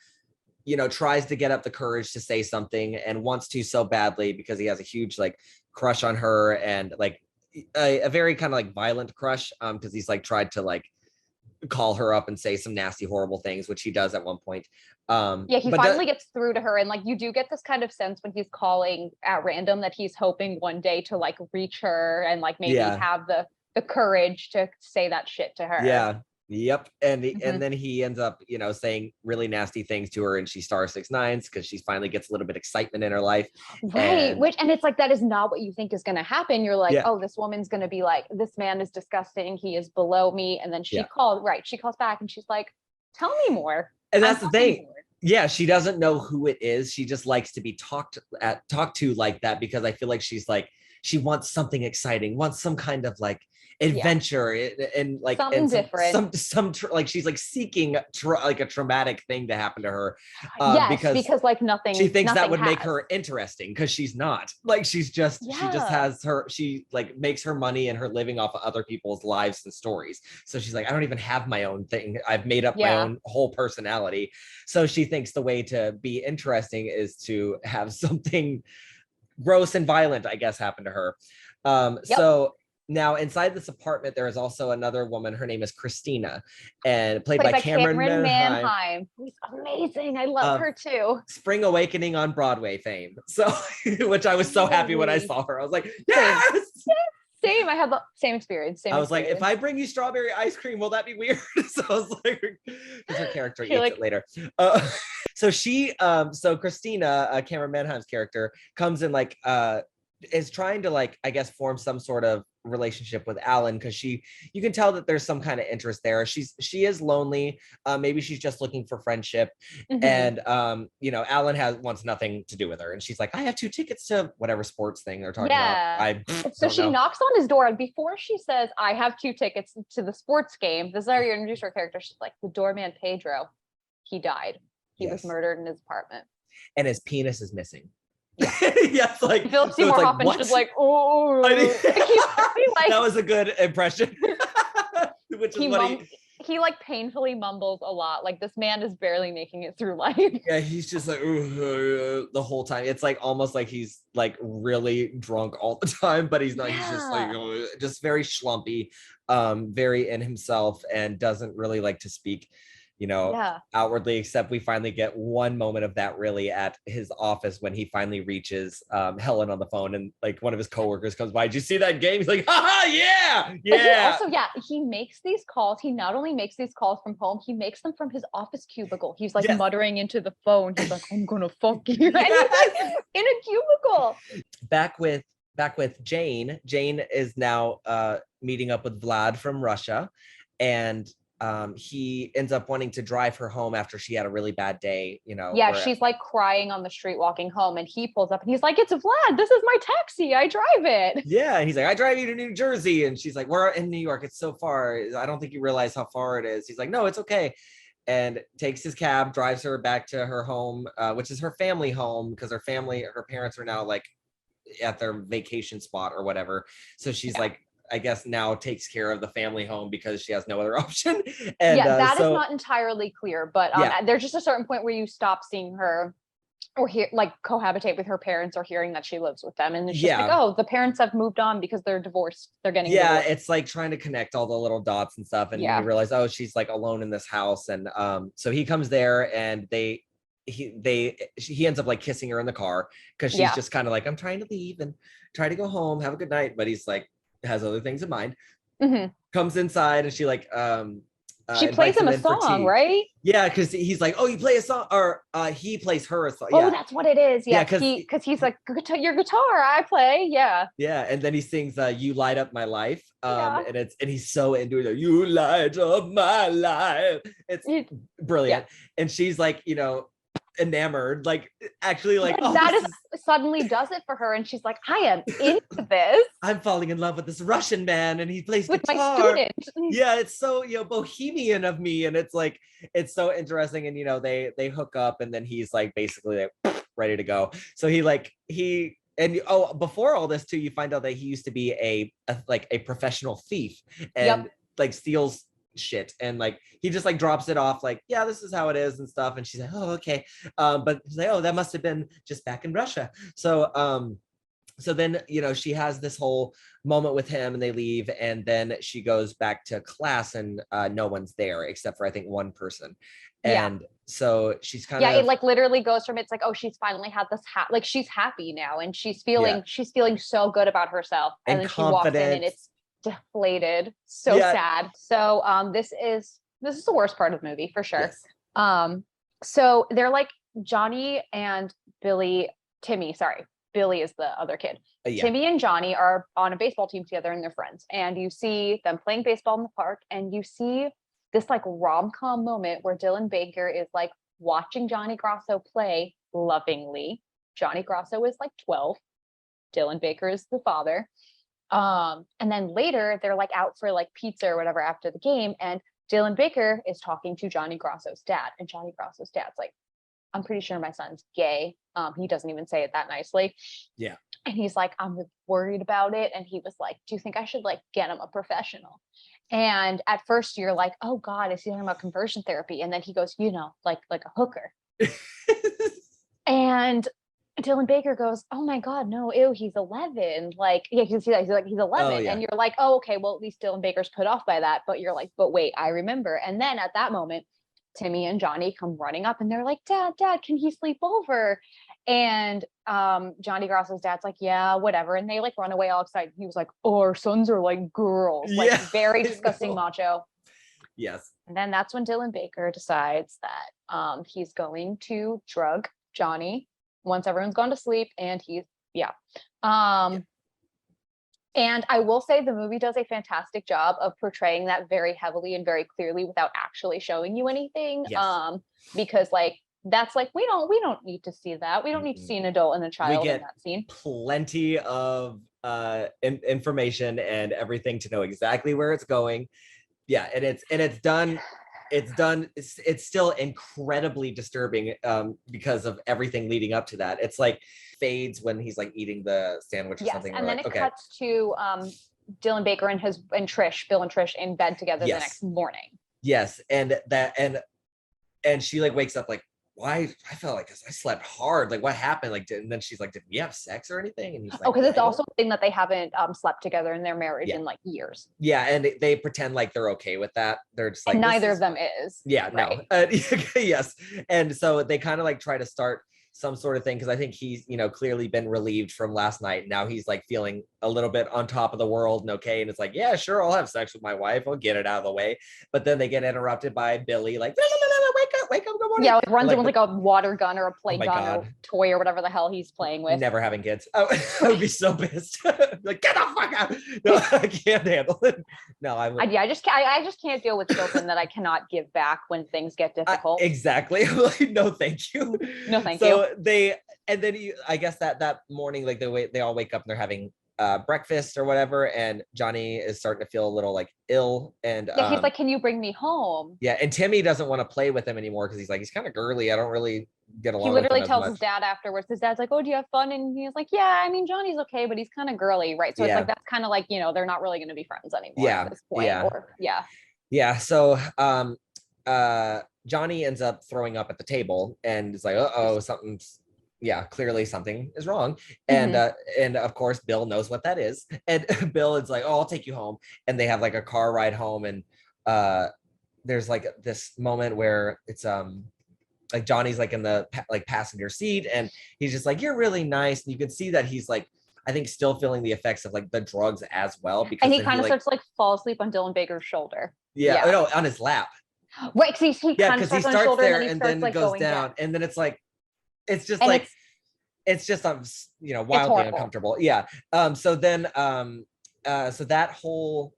tries to get up the courage to say something and wants to so badly because he has a huge like crush on her, and like a very kind of like violent crush because he's like tried to like call her up and say some nasty, horrible things, which he does at one point. He finally gets through to her, and like you do get this kind of sense when he's calling at random that he's hoping one day to like reach her and like maybe have the courage to say that shit to her. Yeah. Yep. And and then he ends up, saying really nasty things to her, and she star 6'9" because she finally gets a little bit of excitement in her life. Right. And it's like, that is not what you think is going to happen. You're like, oh, this woman's going to be like, this man is disgusting. He is below me. And then she calls back and she's like, tell me more. And that's the thing. Yeah. She doesn't know who it is. She just likes to be talked to like that, because I feel like she's like, she wants something exciting, wants some kind of like adventure and like something different. Some like she's like seeking like a traumatic thing to happen to her. Because like nothing. She thinks that would make her interesting, because she's not. Like she just has she like makes her money and her living off of other people's lives and stories. So she's like, I don't even have my own thing. I've made up my own whole personality. So she thinks the way to be interesting is to have something gross and violent, I guess, happen to her. So now inside this apartment, there is also another woman. Her name is Christina, and played by Cameron Manheim. Who's amazing. I love her too. Spring Awakening on Broadway fame. So, which I was so happy when I saw her. I was like, yes! Same. I had the same experience. I was like, if I bring you strawberry ice cream, will that be weird? So I was like, because her character eats it later. So Christina, Cameron Manheim's character, comes in like, is trying to like, I guess, form some sort of relationship with Alan, because you can tell that there's some kind of interest there. She is lonely. Maybe she's just looking for friendship. And Alan wants nothing to do with her, and she's like, I have 2 tickets to whatever sports thing they're talking about. So she knocks on his door, and before she says, I have 2 tickets to the sports game, this is how you introduce her character. She's like, the doorman Pedro, he died. He was murdered in his apartment, and his penis is missing. Yes, like Philip Seymour Hoffman's just like, oh, that was a good impression. Which is what he like painfully mumbles a lot. Like, this man is barely making it through life. Yeah, he's just like the whole time. It's like almost like he's like really drunk all the time, but he's not. He's just like just very schlumpy, very in himself, and doesn't really like to speak outwardly, except we finally get one moment of that really at his office when he finally reaches Helen on the phone, and like one of his coworkers comes by. Did you see that game? He's like, haha, yeah. He makes these calls. He not only makes these calls from home, he makes them from his office cubicle. He's like muttering into the phone. He's like, I'm gonna fuck you. And he's like in a cubicle. Back back with Jane. Jane is now meeting up with Vlad from Russia, and he ends up wanting to drive her home after she had a really bad day, you know. Yeah, she's like crying on the street walking home, and he pulls up and he's like, "It's Vlad, this is my taxi, I drive it." Yeah, and he's like, "I drive you to New Jersey," and she's like, "We're in New York, it's so far, I don't think you realize how far it is." He's like, "No, it's okay," and takes his cab, drives her back to her home, which is her family home, because her parents are now like at their vacation spot or whatever. So she's like, I guess now takes care of the family home because she has no other option. And that is not entirely clear, but there's just a certain point where you stop seeing her or like cohabitate with her parents or hearing that she lives with them. And it's just like, oh, the parents have moved on because they're divorced. They're getting divorced. It's like trying to connect all the little dots and stuff. And you realize, oh, she's like alone in this house. And so he comes there and he ends up like kissing her in the car because she's just kind of like, I'm trying to leave and try to go home, have a good night, but he's like has other things in mind. Comes inside and she like she plays him a song, right? Yeah, because he's like, oh, you play a song, or he plays her a song. Oh, that's what it is. Yeah, because he's like, your guitar, I play. Yeah, and then he sings "You Light Up My Life," and he's so into it. You light up my life. It's brilliant, and she's like, you know, enamored, like actually like suddenly does it for her, and she's like, I am into this. I'm falling in love with this Russian man, and he plays with guitar. My student. Yeah, it's so, you know, bohemian of me, and it's like, it's so interesting. And you know, they hook up, and then he's like basically like ready to go. So before all this too, you find out that he used to be a professional thief and like steals shit, and like he just like drops it off like, yeah, this is how it is and stuff. And she's like, oh, okay. But she's like, oh, that must have been just back in Russia. So then, you know, she has this whole moment with him, and they leave, and then she goes back to class, and no one's there except for I think one person. And so she's kind of, it like literally goes from, it's like, oh, she's finally had this like she's happy now, and she's feeling so good about herself, and then she walks in and it's deflated, sad. So this is the worst part of the movie for sure. So they're like Johnny and Timmy is the other kid. Timmy and Johnny are on a baseball team together, and they're friends, and you see them playing baseball in the park, and you see this like rom-com moment where Dylan Baker is like watching Johnny Grosso play lovingly. Johnny Grosso is like 12, Dylan Baker is the father. And then later they're like out for like pizza or whatever after the game, and Dylan Baker is talking to Johnny Grosso's dad, and Johnny Grosso's dad's like, I'm pretty sure my son's gay. He doesn't even say it that nicely. Yeah. And he's like, I'm worried about it. And he was like, do you think I should like get him a professional? And at first you're like, oh God, is he talking about conversion therapy? And then he goes, you know, like a hooker. And Dylan Baker goes, oh my God, no, ew, he's 11. Like, yeah, he's 11. Oh, yeah. And you're like, oh, okay, well, at least Dylan Baker's put off by that. But you're like, but wait, I remember. And then at that moment, Timmy and Johnny come running up, and they're like, Dad, can he sleep over? And Johnny Grosso's dad's like, yeah, whatever. And they like run away all excited. He was like, oh, our sons are like girls, like very disgusting macho. Yes. And then that's when Dylan Baker decides that he's going to drug Johnny once everyone's gone to sleep, and and I will say the movie does a fantastic job of portraying that very heavily and very clearly without actually showing you anything. Because like that's like we don't need to see that. We don't need to see an adult and a child in that scene. Plenty of information and everything to know exactly where it's going. Yeah, and it's done. It's still incredibly disturbing because of everything leading up to that. It's like fades when he's like eating the sandwich or something. And then it cuts to Dylan Baker and Bill and Trish in bed together the next morning. Yes, and she like wakes up like, why? I felt like I slept hard. Like, what happened? Like, and then she's like, did we have sex or anything? And he's like, because it's also a thing that they haven't slept together in their marriage in like years. Yeah, and they pretend like they're okay with that. They're just like, and neither of them is. Yeah, right. No. Yes, and so they kind of like try to start some sort of thing, because I think he's, you know, clearly been relieved from last night. Now he's like feeling a little bit on top of the world and okay, and it's like, yeah, sure, I'll have sex with my wife, I'll get it out of the way. But then they get interrupted by Billy, like, wake up, good morning. Yeah, like runs in with like a water gun or a play gun God. or toy or whatever the hell he's playing with. Never having kids. Oh, I would be so pissed. Like, get the fuck out. No, I can't handle it. No, I just can't deal with children that I cannot give back when things get difficult. Exactly. Like, no, thank you. No, thank you. So I guess that morning, like they all wake up and they're having breakfast or whatever, and Johnny is starting to feel a little like ill, and yeah, he's like, can you bring me home? Yeah, and Timmy doesn't want to play with him anymore because he's kind of girly. I don't really get along. He literally tells his dad afterwards. His dad's like, oh, do you have fun? And he's like, yeah, I mean, Johnny's okay, but he's kind of girly, right? So it's like, that's kind of like, they're not really going to be friends anymore at this point. Yeah. So Johnny ends up throwing up at the table, and it's like, clearly something is wrong. And and of course Bill knows what that is, and Bill is like, oh, I'll take you home, and they have like a car ride home, and there's like this moment where it's like Johnny's like in the passenger seat, and he's just like, you're really nice, and you can see that he's like, I think, still feeling the effects of like the drugs as well, because and he kind of starts to like fall asleep on Dylan Baker's shoulder. No, on his lap, right? Because he kind of starts on his shoulder there, and then it goes down, and then it's like, it's just like, it's just wildly uncomfortable. So then so that whole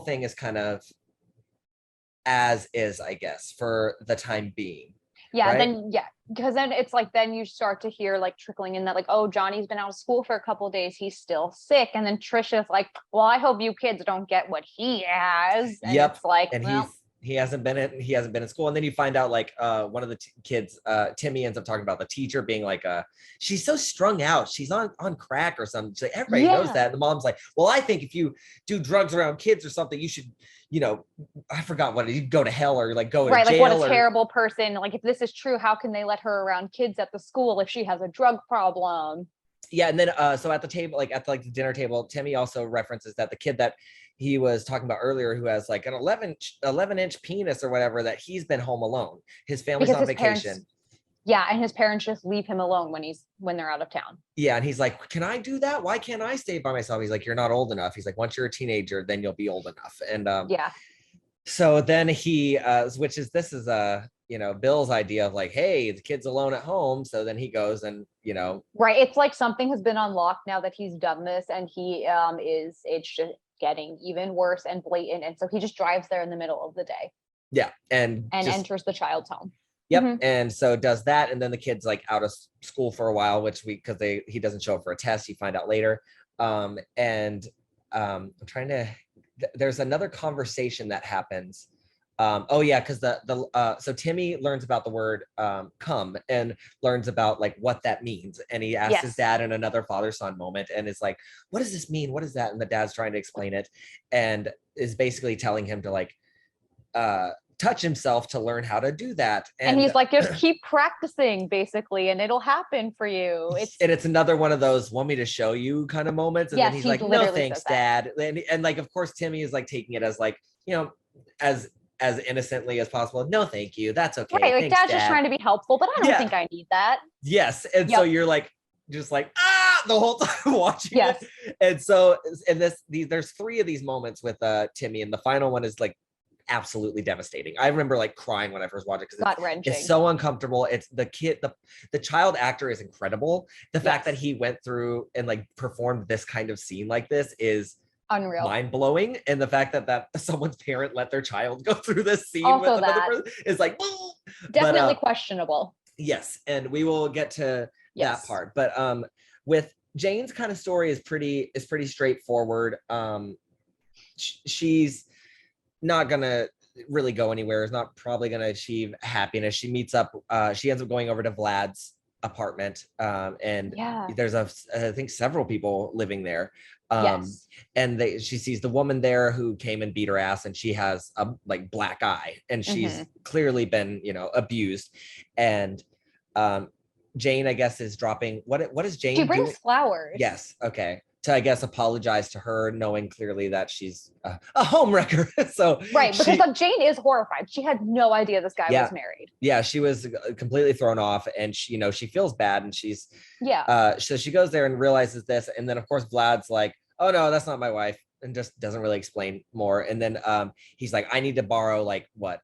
thing is kind of as is, I guess, for the time being. Right? Because then it's like, then you start to hear like trickling in that like, oh, Johnny's been out of school for a couple of days, he's still sick, and then Trisha's like, well, I hope you kids don't get what he has. And it's like, and he hasn't been in school, and then you find out like one of the kids, Timmy, ends up talking about the teacher being like, she's so strung out, she's on crack or something. She's like, everybody knows that. And the mom's like, well, I think if you do drugs around kids or something, you should, I forgot what it is, you go to hell or like go to jail. Like, what a terrible person. Like, if this is true, how can they let her around kids at the school if she has a drug problem? Yeah, and then so at the table, like at the dinner table, Timmy also references that the kid that he was talking about earlier, who has like an 11-inch penis or whatever, that he's been home alone. His family's on vacation. And his parents just leave him alone when they're out of town. Yeah, and he's like, can I do that? Why can't I stay by myself? He's like, you're not old enough. He's like, once you're a teenager, then you'll be old enough. And so then he this is Bill's idea of like, hey, the kid's alone at home. So then he goes and, Right. It's like something has been unlocked now that he's done this, and it's just getting even worse and blatant. And so he just drives there in the middle of the day. Yeah. And enters the child's home. Yep. Mm-hmm. And so does that. And then the kid's like out of school for a while, because he doesn't show up for a test. You find out later. I'm trying to, there's another conversation that happens. Because so Timmy learns about the word come, and learns about like what that means, and he asks his dad in another father-son moment, and is like, what does this mean, what is that? And the dad's trying to explain it, and is basically telling him to like touch himself to learn how to do that, and he's like, just keep practicing basically, and it'll happen for you. It's another one of those want me to show you kind of moments, and then he's like, no thanks, dad. And like, of course, Timmy is like taking it as like, as innocently as possible. No, thank you. That's okay. Right. Like, thanks, Dad's just trying to be helpful, but I don't think I need that. Yes. And so you're like, just like, the whole time watching it. And so, there's 3 of these moments with Timmy, and the final one is like absolutely devastating. I remember like crying when I first watched it, because it's so uncomfortable. It's the kid, the child actor is incredible. The fact that he went through and like performed this kind of scene like this is unreal, mind-blowing. And the fact that someone's parent let their child go through this scene also with another person is like definitely questionable. Yes, and we will get to that part. But with Jane's kind of story is pretty straightforward. She's not gonna really go anywhere, is not probably gonna achieve happiness. She ends up going over to Vlad's apartment, and there's I think several people living there. And she sees the woman there who came and beat her ass, and she has a like black eye, and she's clearly been abused. And Jane, I guess, is dropping what is Jane? She brings flowers. Yes. Okay. To, I guess, apologize to her, knowing clearly that she's a homewrecker. So because Jane is horrified. She had no idea this guy was married. Yeah, she was completely thrown off, and she feels bad, and she's so she goes there and realizes this, and then of course Vlad's like, oh no, that's not my wife, and just doesn't really explain more. And then he's like, I need to borrow like what,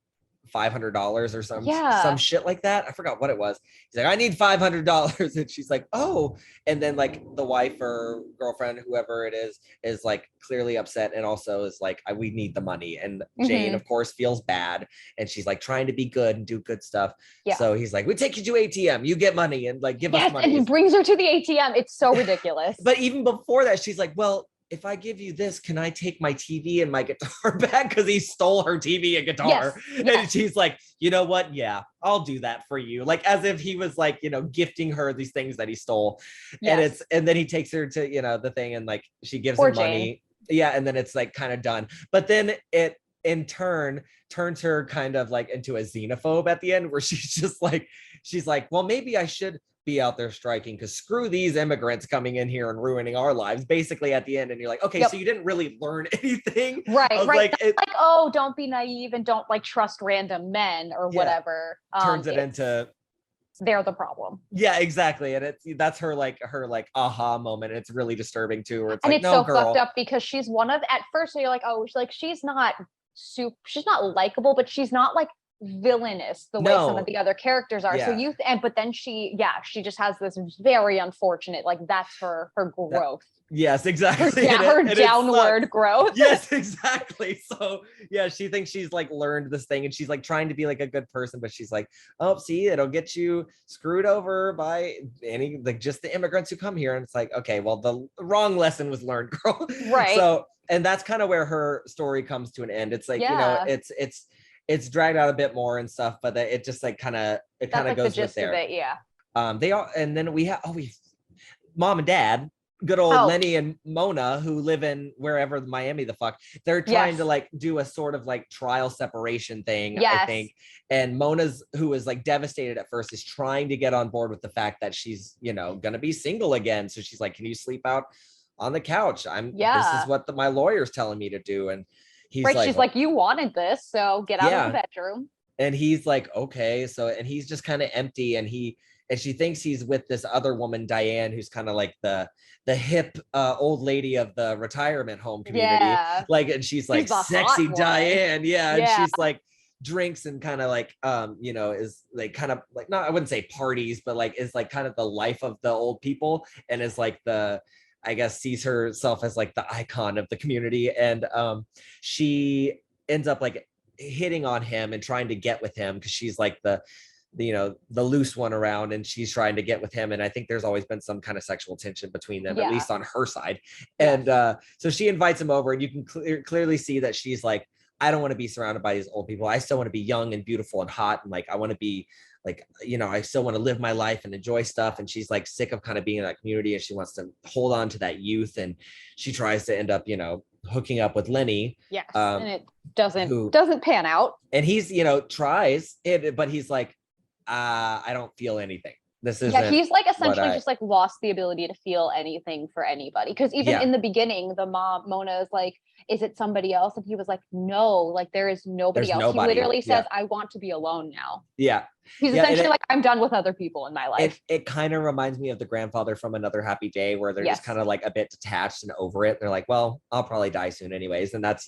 $500 or some shit like that. I forgot what it was. He's like, I need $500. And she's like, oh. And then like the wife or girlfriend, whoever it is like clearly upset and also is like, we need the money. And Jane, of course, feels bad. And she's like trying to be good and do good stuff. Yeah. So he's like, we take you to ATM, you get money and like give us money. And he brings her to the ATM. It's so ridiculous. But even before that, she's like, well, if I give you this, can I take my TV and my guitar back? Because he stole her TV and guitar. And she's like, you know what? Yeah, I'll do that for you. Like as if he was like, gifting her these things that he stole. Yes. And then he takes her to, the thing and like she gives him money. Yeah. And then it's like kind of done. But then it in turn turns her kind of like into a xenophobe at the end where she's like, well, maybe I should be out there striking because screw these immigrants coming in here and ruining our lives basically at the end. And you're like, okay, so you didn't really learn anything. Right. Like, oh, don't be naive and don't like trust random men or whatever. Turns it into they're the problem. Yeah, exactly. And that's her aha moment. It's really disturbing too. Where it's and like, it's no, so girl. Fucked up because she's one of at first you're like, oh, she's not likable, but she's not like villainous the way some of the other characters are. So but then she just has this very unfortunate, like that's her growth. Yes, exactly. Her downward growth. Yes, exactly. So she thinks she's like learned this thing and she's like trying to be like a good person, but she's like, oh, see, it'll get you screwed over by just the immigrants who come here. And it's like, okay, well, the wrong lesson was learned, girl. Right. So, and that's kind of where her story comes to an end. It's like, it's dragged out a bit more and stuff, but it just like kind of goes the gist with there. Of it, yeah. They all, and then we have mom and dad, good old Lenny and Mona, who live in wherever Miami the fuck. They're trying to like do a sort of like trial separation thing, I think. And Mona's, who is like devastated at first, is trying to get on board with the fact that she's gonna be single again. So she's like, can you sleep out on the couch? This is what my lawyer's telling me to do. And he's she's like, you wanted this, so get out of the bedroom. And he's like, okay. So, and he's just kind of empty. And she thinks he's with this other woman, Diane, who's kind of like the hip old lady of the retirement home community. Yeah. Like, and she's like, sexy Diane. Yeah. And she's like, drinks and kind of like, is like kind of like, not, I wouldn't say parties, but like is like kind of the life of the old people and is like I guess sees herself as like the icon of the community. And she ends up like hitting on him and trying to get with him because she's like the loose one around and she's trying to get with him. And I think there's always been some kind of sexual tension between them, at least on her side. And so she invites him over and you can clearly see that she's like, I don't want to be surrounded by these old people. I still want to be young and beautiful and hot. And like, I want to be like, I still want to live my life and enjoy stuff. And she's like sick of kind of being in that community and she wants to hold on to that youth. And she tries to end up, hooking up with Lenny. Yes. And it doesn't pan out. And he's, tries it, but he's like, I don't feel anything. This is he's like essentially just like lost the ability to feel anything for anybody. Because even in the beginning, the mom, Mona, is like, is it somebody else? And he was like, no, like there is nobody else. He literally says, I want to be alone now. Yeah. He's essentially like, I'm done with other people in my life. It kind of reminds me of the grandfather from Another Happy Day, where they're just kind of like a bit detached and over it. They're like, well, I'll probably die soon anyways. And that's,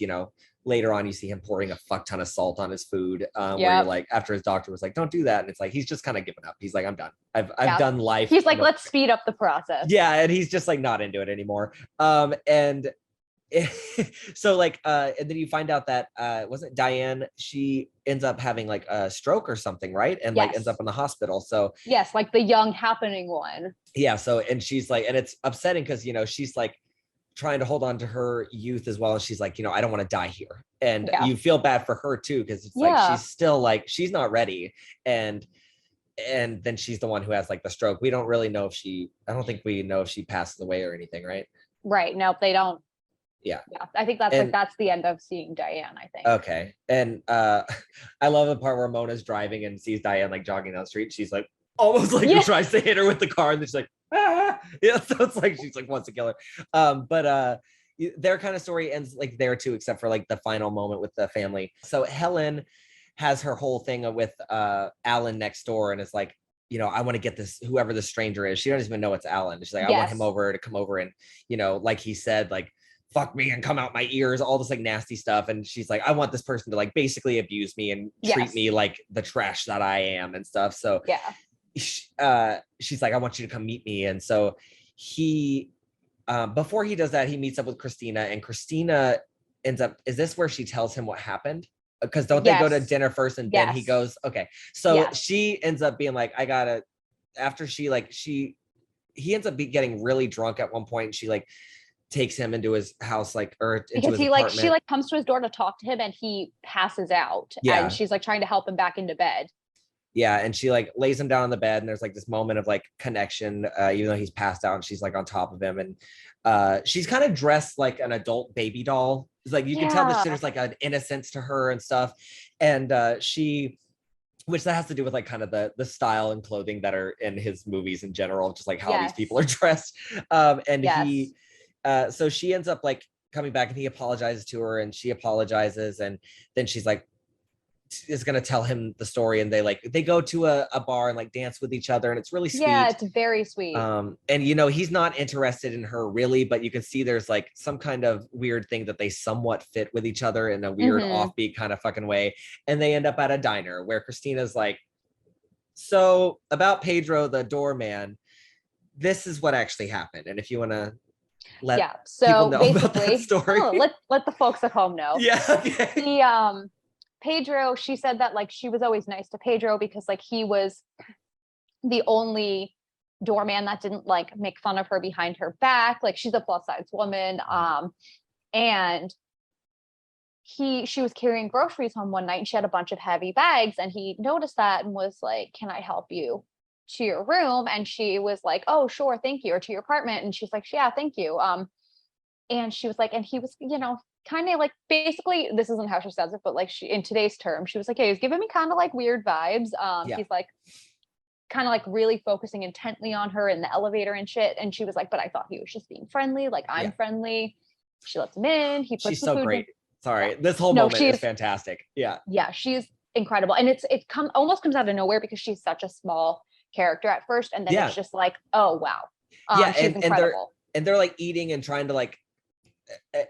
later on you see him pouring a fuck ton of salt on his food, where you're like, after his doctor was like, don't do that. And it's like, he's just kind of given up. He's like, I'm done. I've done life. He's like, let's speed up the process. Yeah. And he's just like not into it anymore. And so like and then you find out that wasn't Diane, she ends up having like a stroke or something, right? And like ends up in the hospital. So yes, like the young happening one. Yeah. So and she's like, and it's upsetting because she's like trying to hold on to her youth as well. And she's like, I don't want to die here. And you feel bad for her too, because it's like she's still like, she's not ready. And then she's the one who has like the stroke. We don't really know I don't think we know if she passes away or anything, right? Right. No, they don't. Yeah. I think that's the end of seeing Diane, I think. Okay. And I love the part where Mona's driving and sees Diane like jogging down the street. She's like almost like he tries to hit her with the car and then she's like, ah. Yeah. So it's like she's like wants to kill her. But their kind of story ends like there too, except for like the final moment with the family. So Helen has her whole thing with Alan next door and it's like, I want to get this, whoever the stranger is. She doesn't even know it's Alan. She's like, I want him to come over and, like he said, like fuck me and come out my ears, all this like nasty stuff. And she's like, I want this person to like basically abuse me and treat me like the trash that I am and stuff. So she's like, I want you to come meet me. And so he, before he does that, he meets up with Christina, and Christina ends up, is this where she tells him what happened? Because don't they go to dinner first and then he goes, okay. So she ends up being like, I gotta, after she like, he ends up getting really drunk at one point. And she like takes him into his house, like, or into because his he apartment. like, she like comes to his door to talk to him and he passes out. And she's like trying to help him back into bed. Yeah, and she like lays him down on the bed, and there's like this moment of like connection, even though he's passed out, and she's like on top of him, and she's kind of dressed like an adult baby doll. It's like you can tell that there's like an innocence to her and stuff, and which that has to do with like kind of the style and clothing that are in his movies in general, just like how these people are dressed. And he, so she ends up like coming back, and he apologizes to her, and she apologizes, and then she's like, is going to tell him the story, and they go to a bar and like dance with each other, and it's really sweet. Yeah, it's very sweet. And you know, he's not interested in her really, but you can see there's like some kind of weird thing that they somewhat fit with each other in a weird offbeat kind of fucking way. And they end up at a diner where Christina's like, so about Pedro the doorman, this is what actually happened, and if you want to let people know about that story. Let the folks at home know. Okay. Pedro, she said that like she was always nice to Pedro because like he was the only doorman that didn't like make fun of her behind her back. Like she's a plus size woman. And she was carrying groceries home one night, and she had a bunch of heavy bags, and he noticed that and was like, can I help you to your room? And she was like, oh sure, thank you. Or to your apartment. And she's like, yeah, thank you. And she was like, and he was, you know, kind of like, basically, this isn't how she says it, but like she, in today's term, she was like, hey, he was giving me kind of like weird vibes. He's like kind of like really focusing intently on her in the elevator and shit. And she was like, but I thought he was just being friendly. Like I'm friendly. She lets him in. He puts she's so great. Sorry, this whole moment is fantastic. Yeah, she's incredible, and it almost comes out of nowhere because she's such a small character at first, and then it's just like, oh wow, she's incredible. And they're like eating and trying to like,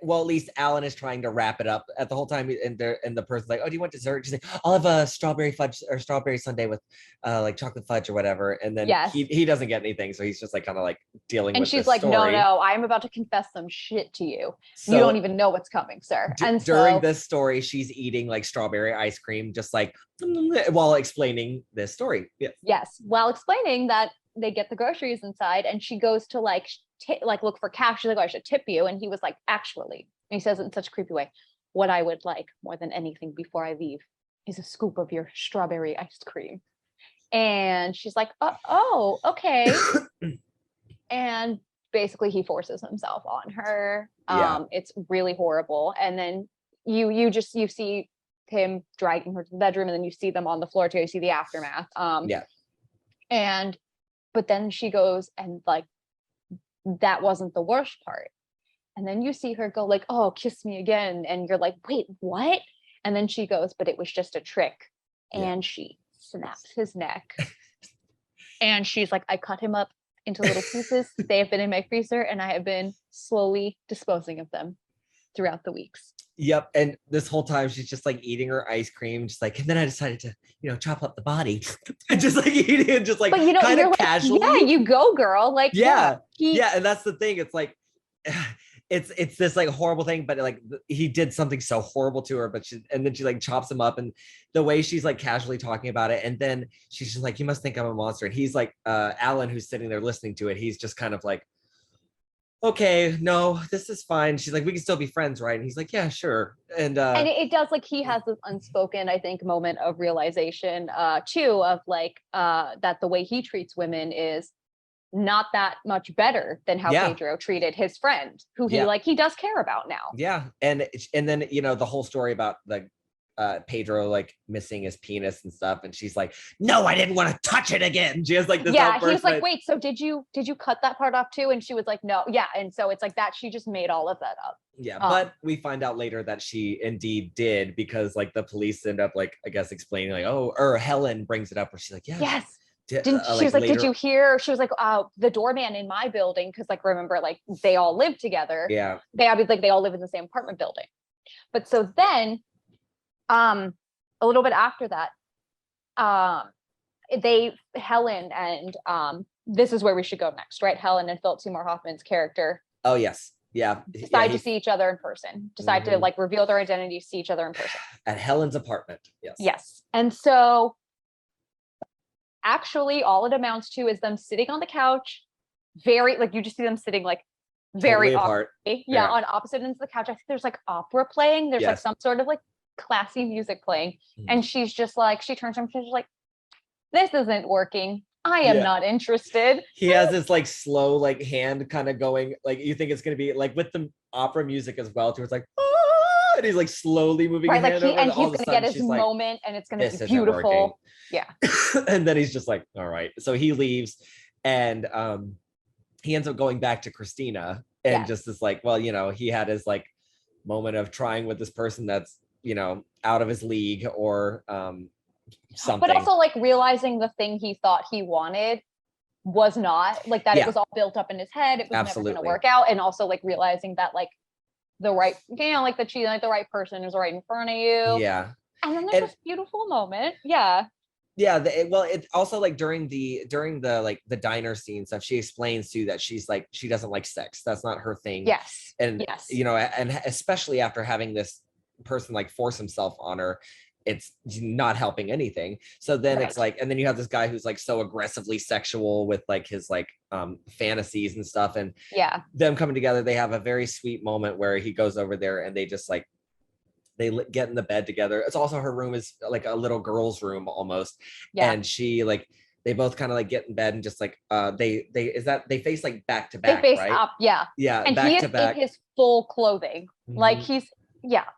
well, at least Alan is trying to wrap it up at the whole time, and the person's like, oh, do you want dessert? She's like, I'll have a strawberry fudge or strawberry sundae with like chocolate fudge or whatever, and then he doesn't get anything, so he's just like kind of like dealing with she's this like, story. no, I'm about to confess some shit to you. So, you don't even know what's coming, sir. And during this story, she's eating like strawberry ice cream, just like while explaining this story. Yes, while explaining that they get the groceries inside, and she goes to like look for cash. She's like, oh, I should tip you. And he was like, actually, and he says it in such a creepy way, what I would like more than anything before I leave is a scoop of your strawberry ice cream. And she's like, oh, okay. And basically he forces himself on her. It's really horrible. And then you see him dragging her to the bedroom, and then you see them on the floor too. You see the aftermath. But then she goes, and like, that wasn't the worst part. And then you see her go like, oh, kiss me again. And you're like, wait, what? And then she goes, but it was just a trick. And she snaps his neck. And she's like, I cut him up into little pieces. They have been in my freezer, and I have been slowly disposing of them throughout the weeks. Yep. And this whole time she's just like eating her ice cream, just like, and then I decided to, you know, chop up the body and just like eating it, just like, but you know, kind of casually. Yeah, you go, girl. Like, and that's the thing. It's like, it's this like horrible thing, but like he did something so horrible to her, and then she like chops him up, and the way she's like casually talking about it, and then she's just like, you must think I'm a monster. And he's like, Alan, who's sitting there listening to it, he's just kind of like, okay, no, this is fine. She's like, we can still be friends, right? And he's like, yeah, sure. And it does, like, he has this unspoken, I think, moment of realization too, of like that the way he treats women is not that much better than how Pedro treated his friend, who he does care about now. And then, you know, the whole story about like Pedro like missing his penis and stuff, and she's like, no, I didn't want to touch it again. She has like this outburst. He's like, wait, so did you cut that part off too? And she was like, no. And so it's like that she just made all of that up. But we find out later that she indeed did, because like the police end up like, I guess, explaining like, or Helen brings it up, where she's like, yes, She was like, did you hear? She was like, the doorman in my building, because like remember, like they all live together. Yeah. They all live in the same apartment building. But so then a little bit after that, Helen and this is where we should go next, right? Helen and Philip Seymour Hoffman's character. Oh yes. Yeah. Decide to see each other in person. Decide to like reveal their identity, see each other in person. At Helen's apartment. Yes. Yes. And so actually all it amounts to is them sitting on the couch, very like you just see them sitting like very totally apart. Yeah, on opposite ends of the couch. I think there's like opera playing. There's like some sort of like classy music playing. And she's just like, she turns to him, she's like, this isn't working. I am not interested. He has this like slow like hand kind of going, like you think it's gonna be like with the opera music as well too. It's like and he's like slowly moving his hand over, and he's gonna get his moment and it's gonna be beautiful. Yeah. And then he's just like, all right. So he leaves and he ends up going back to Christina and just is like, well, you know, he had his like moment of trying with this person that's, you know, out of his league or something. But also like realizing the thing he thought he wanted was not like that. It was all built up in his head. It was never going to work out. And also like realizing that like the right, you know, like the right person is right in front of you. Yeah. And then there's this beautiful moment. Yeah. Yeah, well, it's also like during the like the diner scene stuff, she explains too that she's like she doesn't like sex. That's not her thing. Yes. And you know, and especially after having this person like force himself on her, it's not helping anything. So then it's like, and then you have this guy who's like so aggressively sexual with like his like fantasies and stuff, and them coming together. They have a very sweet moment where he goes over there and they just like they get in the bed together. It's also her room is like a little girl's room almost. Yeah. And she like, they both kind of like get in bed and just like, they face like back to back, they face right? up. Yeah. Yeah. And he is in his full clothing. Like he's,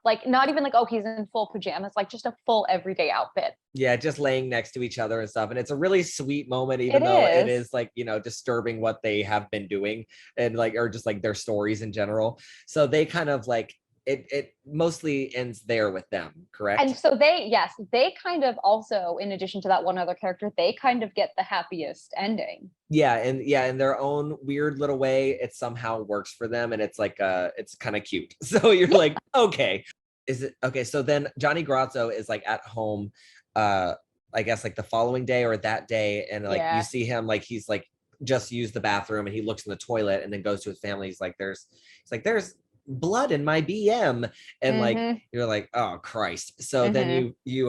like not even like, oh, he's in full pajamas, like just a full everyday outfit. Yeah. Just laying next to each other and stuff. And it's a really sweet moment, even though it is like, you know, disturbing what they have been doing and like, or just like their stories in general. So they kind of like, it mostly ends there with them, correct? And so they kind of also, in addition to that one other character, they kind of get the happiest ending. Yeah, and in their own weird little way, it somehow works for them, and it's like it's kind of cute. So you're like, okay, is it okay? So then Johnny Grazzo is like at home, I guess like the following day or that day, and like you see him like he's like just used the bathroom, and he looks in the toilet, and then goes to his family. He's like, there's blood in my BM, and like you're like, oh Christ. So then you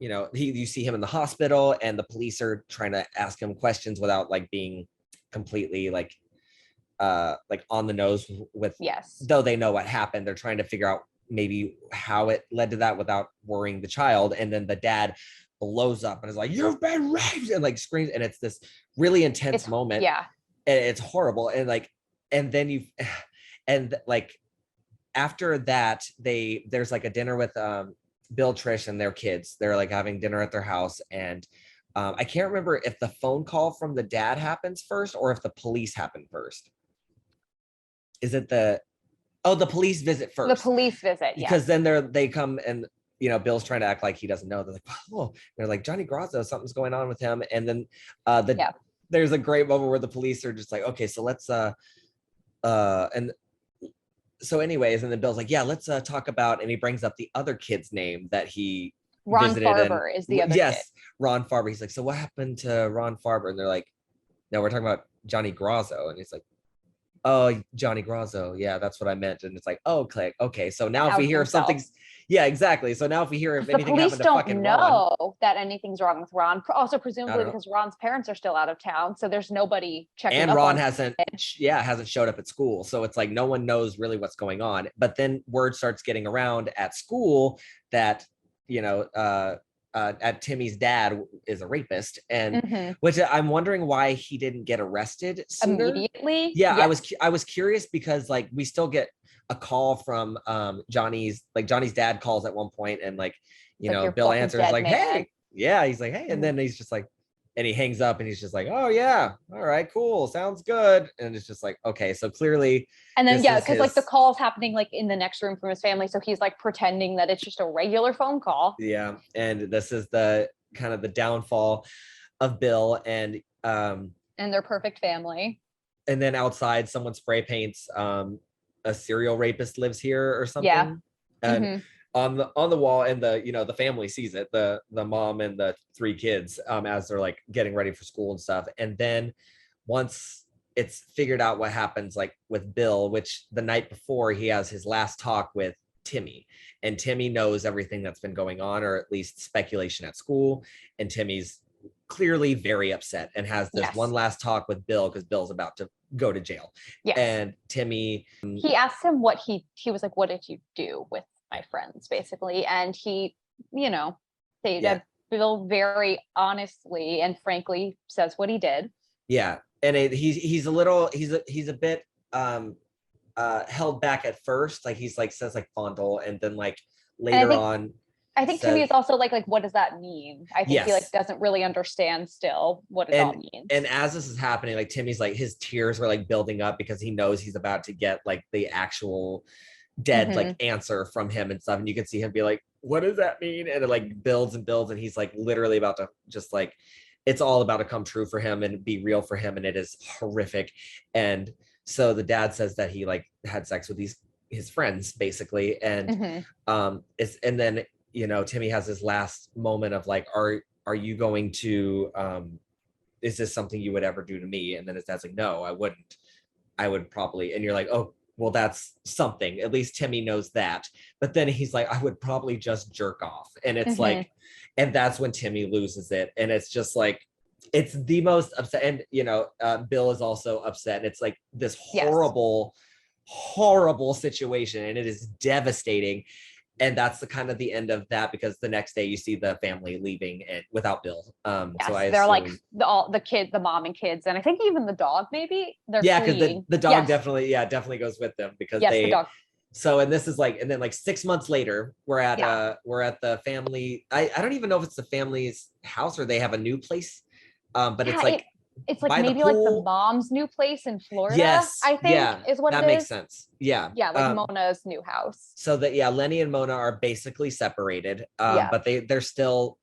know, you see him in the hospital, and the police are trying to ask him questions without like being completely like on the nose with though they know what happened. They're trying to figure out maybe how it led to that without worrying the child. And then the dad blows up and is like, you've been raped, and like screams, and it's this really intense moment. And it's horrible. And like, and then and like after that, there's like a dinner with Bill, Trish, and their kids. They're like having dinner at their house, and I can't remember if the phone call from the dad happens first or if the police happen first. Is it the police visit first? The police visit, because then they come and you know Bill's trying to act like he doesn't know. They're like, oh, they're like Johnny Grazzo, something's going on with him, and then there's a great moment where the police are just like, okay, so let's and so anyways, and then Bill's like, yeah, let's talk about, and he brings up the other kid's name that he Ron visited. Farber is the other kid. Ron Farber. He's like, so what happened to Ron Farber? And they're like, no, we're talking about Johnny Grazzo. And he's like, oh, Johnny Grazzo. Yeah, that's what I meant. And it's like, oh, okay. So now if we hear if something's, exactly. So now if we hear if anything happened to fucking Ron. The police don't know that anything's wrong with Ron. Also, presumably because Ron's parents are still out of town, so there's nobody checking. And Ron hasn't showed up at school, so it's like no one knows really what's going on. But then word starts getting around at school that you know, at Timmy's dad is a rapist, and which I'm wondering why he didn't get arrested sooner. Immediately. Yeah, I was curious because like we still get a call from Johnny's dad calls at one point, and like you know Bill answers like, hey, he's like, hey, and then he's just like, and he hangs up and he's just like, oh yeah, all right, cool, sounds good. And it's just like, okay, so clearly. And then because like the call's happening like in the next room from his family, so he's like pretending that it's just a regular phone call. Yeah, and this is the kind of the downfall of Bill and their perfect family. And then outside someone spray paints a serial rapist lives here or something. Yeah. And on the wall, and the family sees it, the mom and the 3 kids as they're like getting ready for school and stuff. And then once it's figured out what happens like with Bill, which the night before he has his last talk with Timmy, and Timmy knows everything that's been going on, or at least speculation at school, and Timmy's clearly very upset and has this one last talk with Bill because Bill's about to go to jail. And Timmy, he asked him what he was like, what did you do with my friends, basically? And he, Bill very honestly and frankly says what he did. And he's a bit held back at first, like he's like says like fondle, and then like later on I think Timmy is also like what does that mean? I think he like doesn't really understand still what it all means. And as this is happening, like Timmy's like his tears were like building up because he knows he's about to get like the actual dead like answer from him and stuff. And you can see him be like, what does that mean? And it like builds and builds, and he's like literally about to just like, it's all about to come true for him and be real for him, and it is horrific. And so the dad says that he like had sex with his friends basically, and and then Timmy has his last moment of like, are you going to is this something you would ever do to me? And then his dad's like, no, I wouldn't. I would probably. And you're like, oh, well, that's something. At least Timmy knows that. But then he's like, I would probably just jerk off. And it's like, and that's when Timmy loses it. And it's just like, it's the most upset. And, Bill is also upset. And it's like this horrible situation. And it is devastating. And that's the end of that, because the next day you see the family leaving and without Bill. So they're like the kids, the mom and kids, and I think even the dog maybe. Because the dog definitely goes with them because the dog. So and this is like, and then like 6 months later, we're at the family. I don't even know if it's the family's house or they have a new place, but it's like. It's like maybe like the mom's new place in Florida, I think is what it is. That makes sense. Yeah. Yeah, like Mona's new house. So that Lenny and Mona are basically separated, but they're still,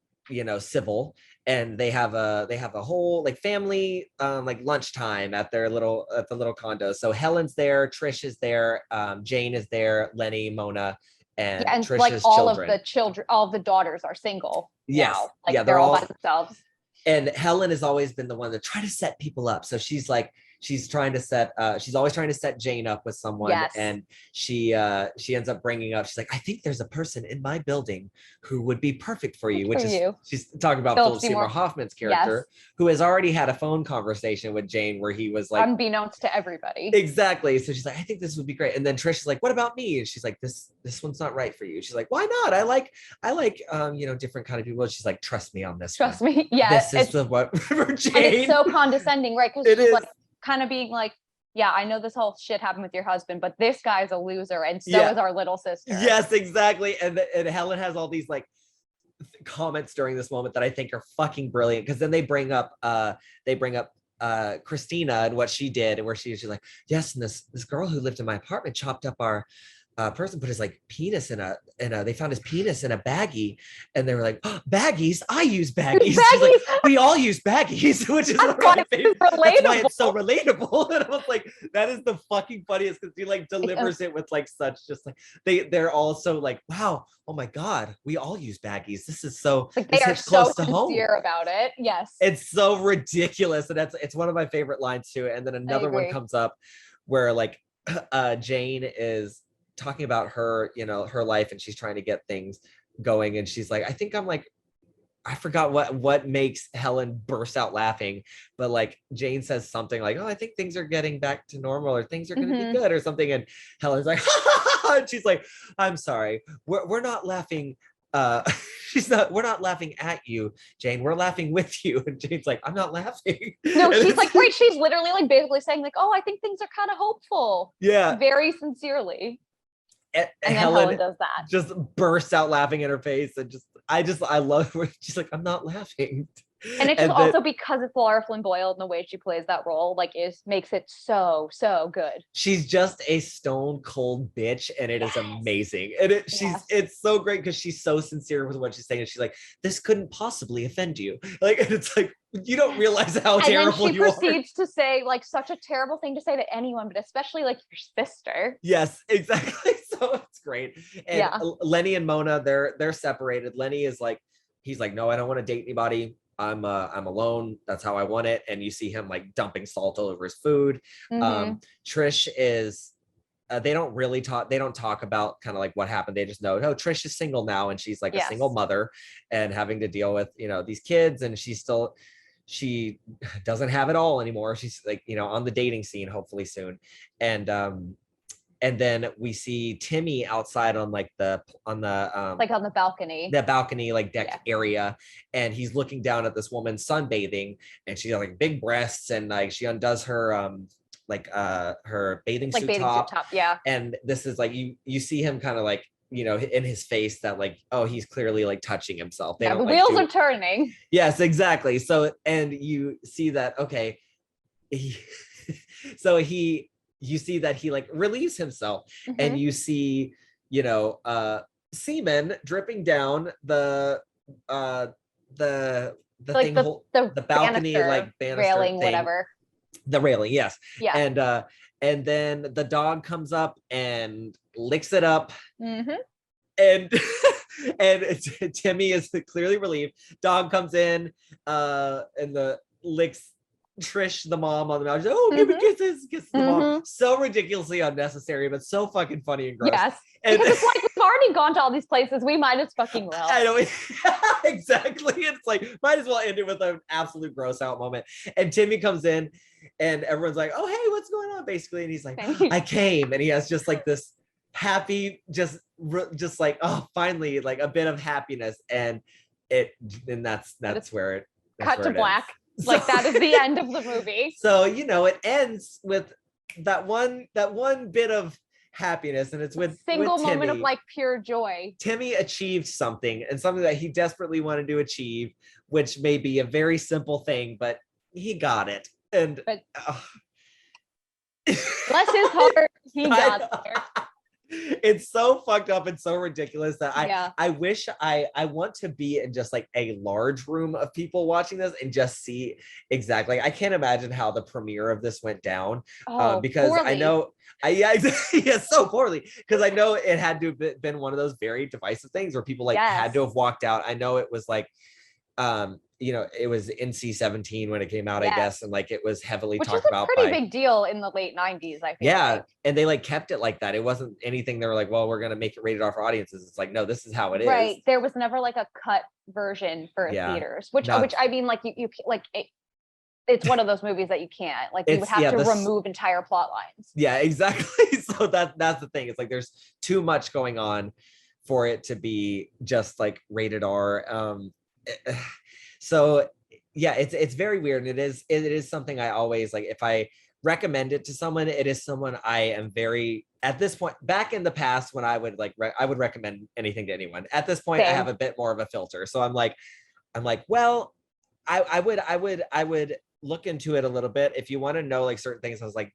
civil, and they have a whole like family like lunchtime at the little condo. So Helen's there, Trish is there, Jane is there, Lenny, Mona, and Trish's like all children. of the children, all of the daughters are single. Yes. Now. Like they're all by themselves. And Helen has always been the one to try to set people up. So she's always trying to set Jane up with someone. And she ends up bringing up, she's like, I think there's a person in my building who would be perfect for you, she's talking about Philip Seymour Hoffman's character, who has already had a phone conversation with Jane where he was like, unbeknownst to everybody. Exactly. So she's like, I think this would be great. And then Trish is like, what about me? And she's like, this one's not right for you. She's like, why not? I like different kind of people. She's like, trust me on this. Trust me. Yeah. This is what for Jane. And it's so condescending, right? Because she's like kind of being like, yeah, I know this whole shit happened with your husband, but this guy's a loser, and so is our little sister. Yes, exactly. And Helen has all these like comments during this moment that I think are fucking brilliant, because then they bring up Christina and what she did, and where she's like, yes, and this girl who lived in my apartment chopped up our person, put his like penis in a they found his penis in a baggie, and they were like, oh, baggies, I use baggies. She's like, we all use baggies, which is one of my favorite. That's why it's so relatable. And I was like, that is the fucking funniest, because he like delivers it with like such just like they're all so like, wow, oh my god, we all use baggies. This is so like they are so sincere about it. Yes, it's so ridiculous, and it's one of my favorite lines too. And then another one comes up where like Jane is talking about her, her life, and she's trying to get things going, and she's like, I forgot what makes Helen burst out laughing, but like Jane says something like, oh, I think things are getting back to normal, or things are going to be good or something, and Helen's like, and she's like, I'm sorry, we're not laughing. We're not laughing at you, Jane, we're laughing with you. And Jane's like, I'm not laughing. No, she's like, wait, she's literally like basically saying like, oh, I think things are kind of hopeful. Yeah, very sincerely. And Helen does that, just bursts out laughing in her face, and I love her. She's like, I'm not laughing. And it's just also because it's Laura Flynn Boyle and the way she plays that role, like, makes it so good. She's just a stone cold bitch, and it is amazing. And it's so great because she's so sincere with what she's saying. And she's like, "This couldn't possibly offend you." Like, and it's like, you don't realize how terrible you are. And then she proceeds to say, like, such a terrible thing to say to anyone, but especially like your sister. Yes, exactly. So it's great. And Lenny and Mona, they're separated. Lenny is like, he's like, no, I don't want to date anybody. I'm alone. That's how I want it. And you see him like dumping salt all over his food. Trish is, they don't talk about kind of like what happened. They just know, no, Trish is single now. And she's like a single mother and having to deal with, these kids. And she doesn't have it all anymore. She's like, on the dating scene, hopefully soon. And then we see Timmy outside on like on the balcony, like deck area. And he's looking down at this woman sunbathing, and she's got like big breasts, and like she undoes her, her bathing suit top. Yeah. And this is like, you see him kind of like, in his face that like, oh, he's clearly like touching himself. The wheels are turning. Yes, exactly. So, and you see that, okay. You see that he like relieves himself, and you see, semen dripping down the like thing, the balcony, like banister railing, thing. whatever. The railing, yes. Yeah. And then the dog comes up and licks it up. And Timmy is clearly relieved. Dog comes in and licks Trish, the mom, on the mouth. She's like, oh, give me kisses the mom. So ridiculously unnecessary, but so fucking funny and gross. Yes. And because it's like, we've already gone to all these places, we might as fucking well. I know. Exactly. It's like, might as well end it with an absolute gross out moment. And Timmy comes in and everyone's like, oh, hey, what's going on? Basically. And he's like, I came. And he has just like this happy, just like, oh, finally, like a bit of happiness. And that's where it cut to black. Like, that is the end of the movie. So, it ends with that one bit of happiness, and it's with single with moment Timmy. of like pure joy. Timmy achieved something, and something that he desperately wanted to achieve, which may be a very simple thing, but he got it. And bless his heart, he got there. It's so fucked up and so ridiculous that I wish I want to be in just like a large room of people watching this and just see exactly. I can't imagine how the premiere of this went down, because poorly. I know so poorly, because I know it had to have been one of those very divisive things where people like had to have walked out. I know it was like it was NC-17 when it came out, I guess, and like it was heavily talked about. Which was a pretty big deal in the late 90s, I feel like. And they like kept it like that. It wasn't anything they were like, well, we're gonna make it rated R for audiences. It's like, no, this is how it is. Right. There was never like a cut version for theaters, which I mean, like you like it's one of those movies that you can't, like, you would have to remove entire plot lines. Yeah, exactly. So that's the thing. It's like there's too much going on for it to be just like rated R. So yeah, it's very weird. And it is something I always like, if I recommend it to someone, it is someone I am very, at this point, back in the past when I would like, I would recommend anything to anyone. At this point, I have a bit more of a filter. So I'm like, well, I would look into it a little bit. If you want to know like certain things, I was like,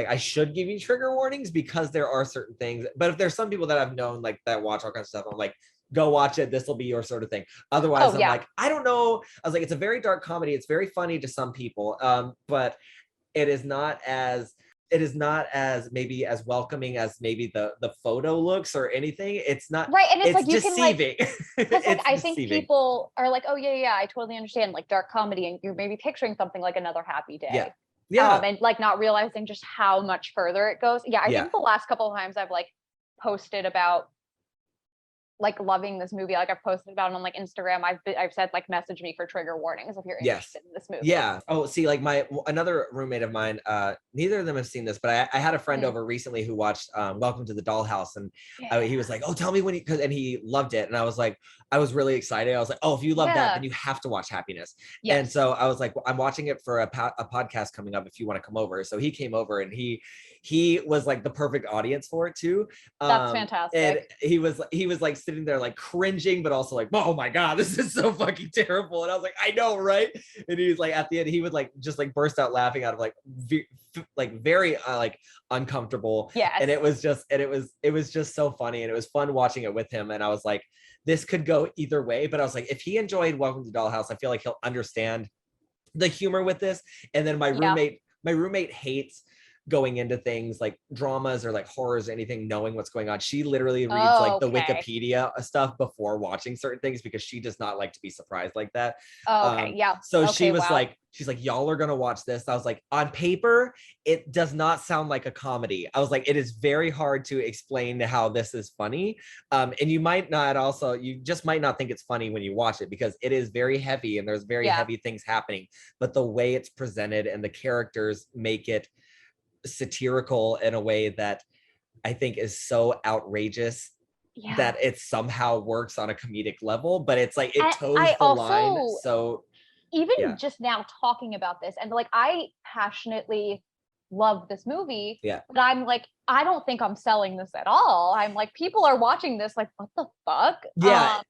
I should give you trigger warnings because there are certain things, but if there's some people that I've known like that watch all kinds of stuff, I'm like, go watch it. This will be your sort of thing. Otherwise, I'm like, I don't know. I was like, it's a very dark comedy. It's very funny to some people, but it is not as maybe as welcoming as maybe the photo looks or anything. It's not right, and it's like you deceiving. Can like, like, I think people are like, oh yeah, I totally understand like dark comedy, and you're maybe picturing something like Another Happy Day. Yeah. And like not realizing just how much further it goes. Yeah, I think the last couple of times I've like posted about like loving this movie, like I've posted about it on like Instagram. I've said like message me for trigger warnings if you're interested in this movie. Yeah. Oh, see, like another roommate of mine, neither of them have seen this, but I had a friend over recently who watched Welcome to the Dollhouse, and he was like, oh, tell me when and he loved it, and I was like, I was really excited. I was like, oh, if you love that, then you have to watch Happiness. Yes. And so I was like, well, I'm watching it for a podcast coming up if you want to come over. So he came over, and he was like the perfect audience for it too. That's fantastic. And he was like sitting there like cringing, but also like, oh my God, this is so fucking terrible. And I was like, I know, right? And he was like, at the end, he would like just like burst out laughing out of like very like uncomfortable. Yes. And it was just so funny, and it was fun watching it with him. And I was like, this could go either way, but I was like, if he enjoyed Welcome to Dollhouse, I feel like he'll understand the humor with this. And then my roommate hates going into things like dramas or like horrors or anything, knowing what's going on. She literally reads like the Wikipedia stuff before watching certain things because she does not like to be surprised like that. So she was like, she's like, y'all are gonna watch this. I was like, on paper, it does not sound like a comedy. I was like, it is very hard to explain how this is funny. And you just might not think it's funny when you watch it because it is very heavy and there's very heavy things happening. But the way it's presented and the characters make it satirical in a way that I think is so outrageous that it somehow works on a comedic level, but it's like it toes the line. So even just now talking about this, and like I passionately love this movie, but I'm like, I don't think I'm selling this at all. I'm like, people are watching this like, what the fuck?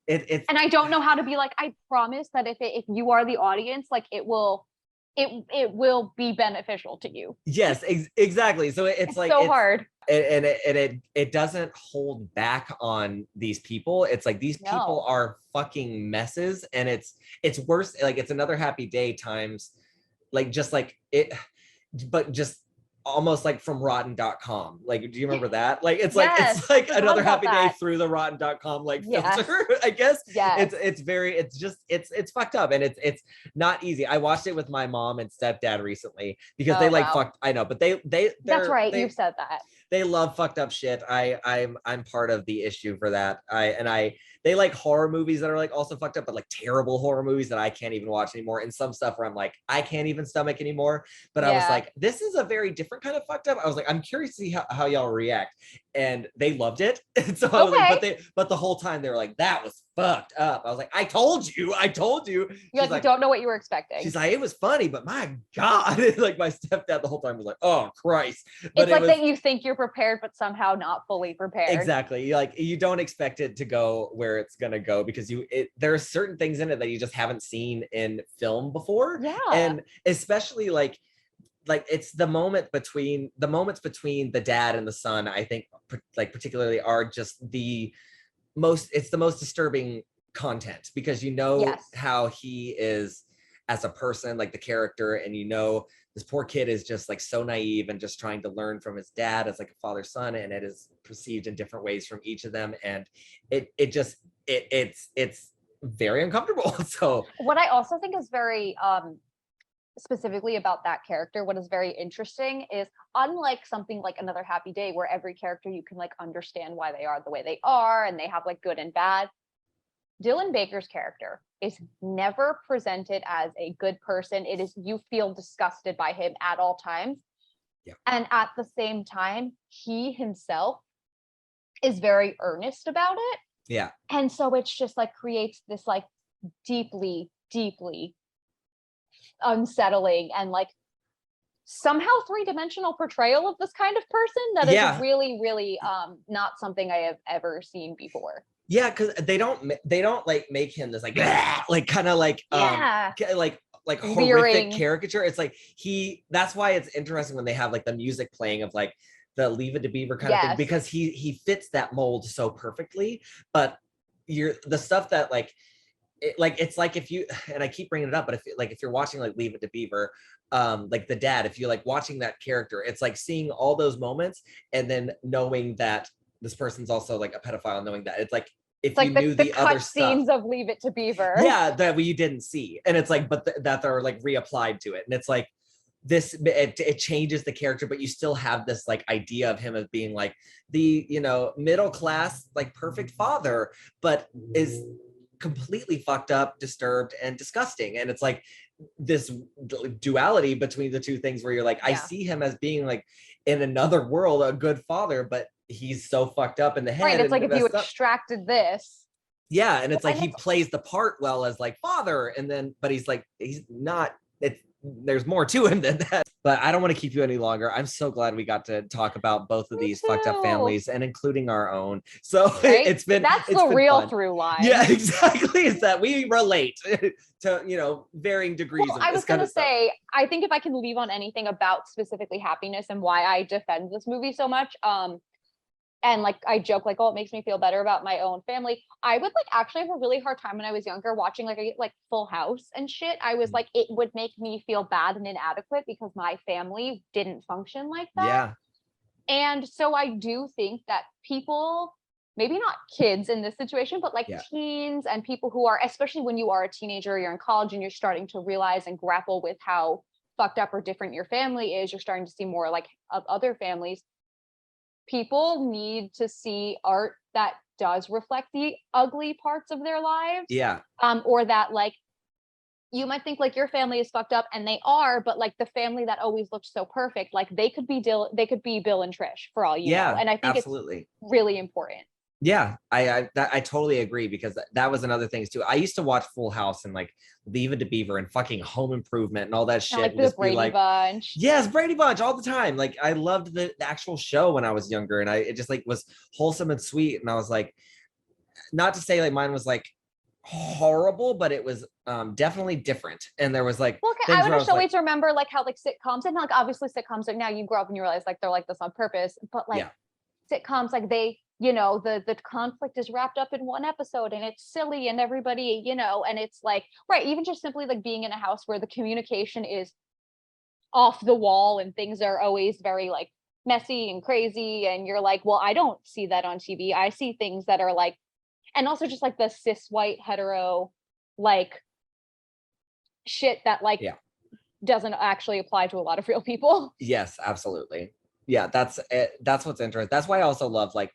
It's and I don't know how to be like, I promise that if you are the audience, like it will be beneficial to you. Yes, exactly. So it's like so hard, and it doesn't hold back on these people. It's like these people are fucking messes, and it's worse. Like it's Another Happy Day times, like just like it, but just almost like from rotten.com. Like, do you remember that? Like it's like Another Happy Day through the rotten.com like filter, I guess. It's fucked up, and it's not easy. I watched it with my mom and stepdad recently because they like fucked, I know, but they that's right, you've said that. They love fucked up shit. I'm part of the issue for that. They like horror movies that are like also fucked up, but like terrible horror movies that I can't even watch anymore. And some stuff where I'm like, I can't even stomach anymore. But I was like, this is a very different kind of fucked up. I was like, I'm curious to see how y'all react. And they loved it. And so I was like, but the whole time they were like, that was fucked up. I was like, I told you. You're like, you don't know what you were expecting. She's like, it was funny, but my God. Like my stepdad the whole time was like, oh Christ. But it's like that you think you're prepared, but somehow not fully prepared. Exactly. Like you don't expect it to go where it's gonna go because there are certain things in it that you just haven't seen in film before. Yeah. And especially like it's the moments between the dad and the son, I think like particularly are just the most disturbing content because how he is as a person, like the character, and this poor kid is just like so naive and just trying to learn from his dad as like a father-son, and it is perceived in different ways from each of them, and it's very uncomfortable. So what I also think is very specifically about that character, what is very interesting is, unlike something like Another Happy Day where every character you can like understand why they are the way they are and they have like good and bad, Dylan Baker's character is never presented as a good person. It is, you feel disgusted by him at all times. Yeah. And at the same time, he himself is very earnest about it. Yeah. And so it's just like creates this like deeply, deeply unsettling and like somehow three-dimensional portrayal of this kind of person that is really, really not something I have ever seen before. Yeah, because they don't like make him this like kind of like like horrific caricature. It's like that's why it's interesting when they have like the music playing of like the Leave It to Beaver kind of thing, because he fits that mold so perfectly. But the stuff that it's like if you, and I keep bringing it up, but if you're watching like Leave It to Beaver, like the dad, if you're like watching that character, it's like seeing all those moments and then knowing that this person's also like a pedophile, knowing that it's like if you knew the other scenes of Leave It to Beaver, that you didn't see, and it's like that they're like reapplied to it, and it's like this it changes the character, but you still have this like idea of him as being like the middle class like perfect father, but is completely fucked up, disturbed, and disgusting. And it's like this duality between the two things where you're like, I see him as being like in another world a good father, but he's so fucked up in the head. Right, it's like if you extracted this. Yeah, and it's like he plays the part well as like father, and then but he's not. there's more to him than that. But I don't want to keep you any longer. I'm so glad we got to talk about both of these fucked up families and including our own. So right? it's been the real through line. Yeah, exactly. Is that we relate to, you know, varying degrees. Well, I was gonna say, I think if I can leave on anything about specifically happiness and why I defend this movie so much, and like I joke like, oh, it makes me feel better about my own family. I would like actually have a really hard time when I was younger watching like Full House and shit. I was like, it would make me feel bad and inadequate because my family didn't function like that. Yeah. And so I do think that people, maybe not kids in this situation, but like teens and people who are, especially when you are a teenager, you're in college and you're starting to realize and grapple with how fucked up or different your family is, you're starting to see more like of other families. People need to see art that does reflect the ugly parts of their lives. Yeah. Or that like, you might think like your family is fucked up and they are, but like the family that always looked so perfect, like they could be Bill and Trish for all you know. And I think absolutely. It's really important. Yeah, I totally agree because that was another thing too. I used to watch Full House and like Leave It to Beaver and fucking Home Improvement and all that shit. And like the Brady Bunch. Yes, Brady Bunch all the time. Like I loved the actual show when I was younger, and it just like was wholesome and sweet. And I was like, not to say like mine was like horrible, but it was definitely different. And there was like, well, okay, I would just always remember like how like sitcoms and like obviously sitcoms like now you grow up and you realize like they're like this on purpose, but like sitcoms like they. You know, the conflict is wrapped up in one episode and it's silly and everybody, you know, and it's like, right, even just simply like being in a house where the communication is off the wall and things are always very like messy and crazy. And you're like, well, I don't see that on TV. I see things that are like, and also just like the cis white hetero, like shit that like doesn't actually apply to a lot of real people. Yes, absolutely. Yeah, that's it. That's what's interesting. That's why I also love like,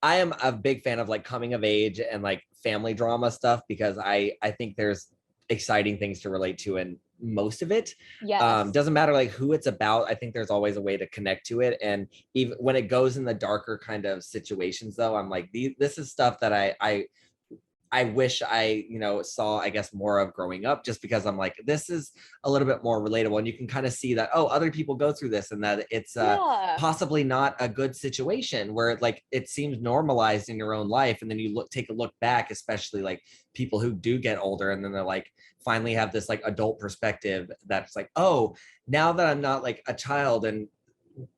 I am a big fan of like coming of age and like family drama stuff because I think there's exciting things to relate to in most of it. Yes. Doesn't matter like who it's about. I think there's always a way to connect to it. And even when it goes in the darker kind of situations though, I'm like, this is stuff that I wish I, you know, saw, I guess, more of growing up, just because I'm like, this is a little bit more relatable. And you can kind of see that, oh, other people go through this and that it's possibly not a good situation where like it seems normalized in your own life. And then you take a look back, especially like people who do get older and then they're like, finally have this like adult perspective that's like, oh, now that I'm not like a child and,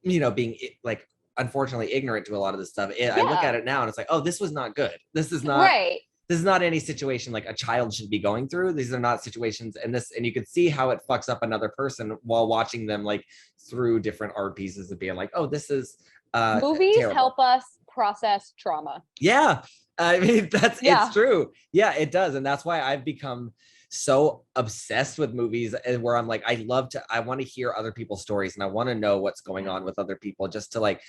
you know, being like, unfortunately ignorant to a lot of this stuff, I look at it now and it's like, oh, this was not good. This is not right. This is not any situation like a child should be going through. These are not situations, and you can see how it fucks up another person while watching them like through different art pieces and being like, oh, this is movies terrible. Help us process trauma. Yeah, I mean it's true. Yeah, it does, and that's why I've become so obsessed with movies, and where I'm like, I want to hear other people's stories, and I want to know what's going on with other people, just to like,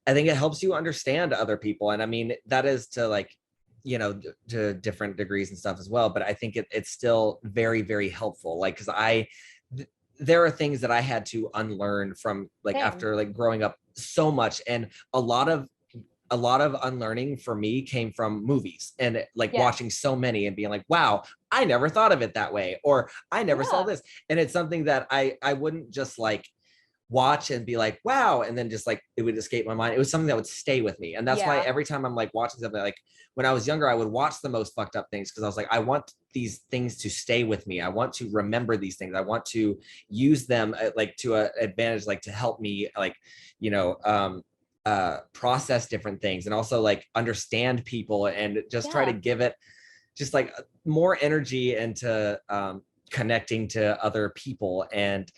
I think it helps you understand other people, and I mean that is to like, you know, to different degrees and stuff as well. But I think it's still very, very helpful. Like, cause there are things that I had to unlearn from like after like growing up so much. And a lot of unlearning for me came from movies and like watching so many and being like, wow, I never thought of it that way. Or I never saw this. And it's something that I wouldn't just like watch and be like, wow, and then just like it would escape my mind. It was something that would stay with me. And that's why every time I'm like watching something, like when I was younger, I would watch the most fucked up things because I was like, I want these things to stay with me. I want to remember these things. I want to use them like to an advantage, like to help me like, you know, process different things and also like understand people and just try to give it just like more energy into connecting to other people. And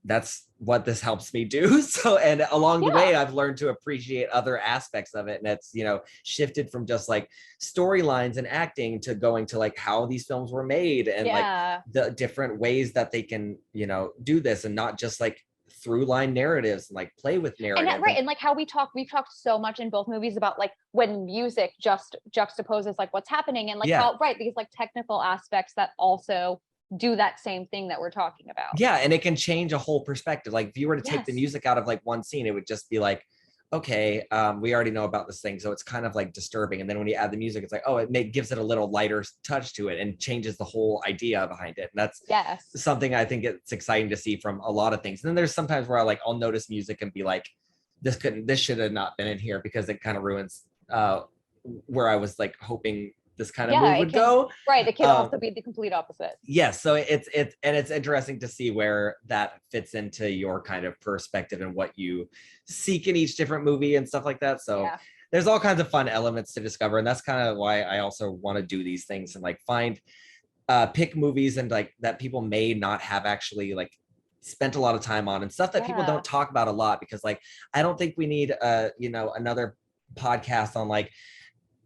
that's what this helps me do. So, and along the way, I've learned to appreciate other aspects of it. And it's, you know, shifted from just like storylines and acting to going to like how these films were made and like the different ways that they can, you know, do this and not just like through line narratives and like play with narrative. And right. And like how we've talked so much in both movies about like when music just juxtaposes like what's happening and like how, these like technical aspects that also do that same thing that we're talking about. Yeah, and it can change a whole perspective. Like if you were to take the music out of like one scene, it would just be like, okay, we already know about this thing, so it's kind of like disturbing. And then when you add the music, it's like, oh, gives it a little lighter touch to it and changes the whole idea behind it. And that's something I think it's exciting to see from a lot of things. And then there's sometimes where I'll notice music and be like, this should have not been in here, because it kind of ruins where I was like hoping this kind of move would go. Right. It can also be the complete opposite. Yes. So it's interesting to see where that fits into your kind of perspective and what you seek in each different movie and stuff like that. So there's all kinds of fun elements to discover. And that's kind of why I also want to do these things and like pick movies and like that people may not have actually like spent a lot of time on, and stuff that people don't talk about a lot, because like, I don't think we need another podcast on like,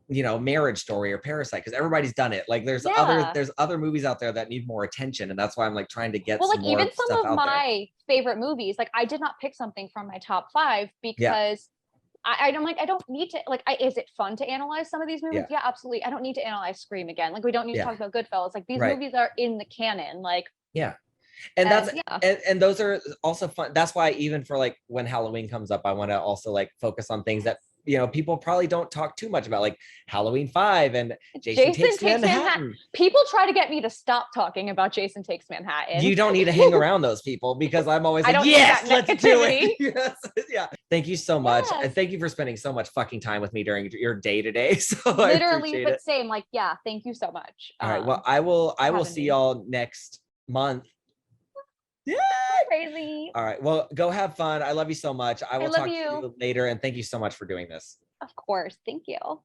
Marriage Story or Parasite, because everybody's done it. Like there's other movies out there that need more attention, and that's why I'm like trying to get some more stuff out there. Even some of my favorite movies, like I did not pick something from my top 5 because I'm like, I don't need to, like, is it fun to analyze some of these movies? Yeah, absolutely. I don't need to analyze Scream again. Like we don't need to talk about Goodfellas. Like these movies are in the canon. Like and that's and those are also fun. That's why even for like when Halloween comes up, I want to also like focus on things that people probably don't talk too much about, like Halloween 5 and Jason Takes Manhattan. People try to get me to stop talking about Jason Takes Manhattan. You don't need to hang around those people, because I'm always like, yes, let's do it. Yes. Yeah. Thank you so much. And thank you for spending so much fucking time with me during your day today. So literally, but same, like, thank you so much. All right. Well, I will see y'all next month. Yeah. Crazy. All right. Well, go have fun. I love you so much. I will talk to you later. And thank you so much for doing this. Of course. Thank you.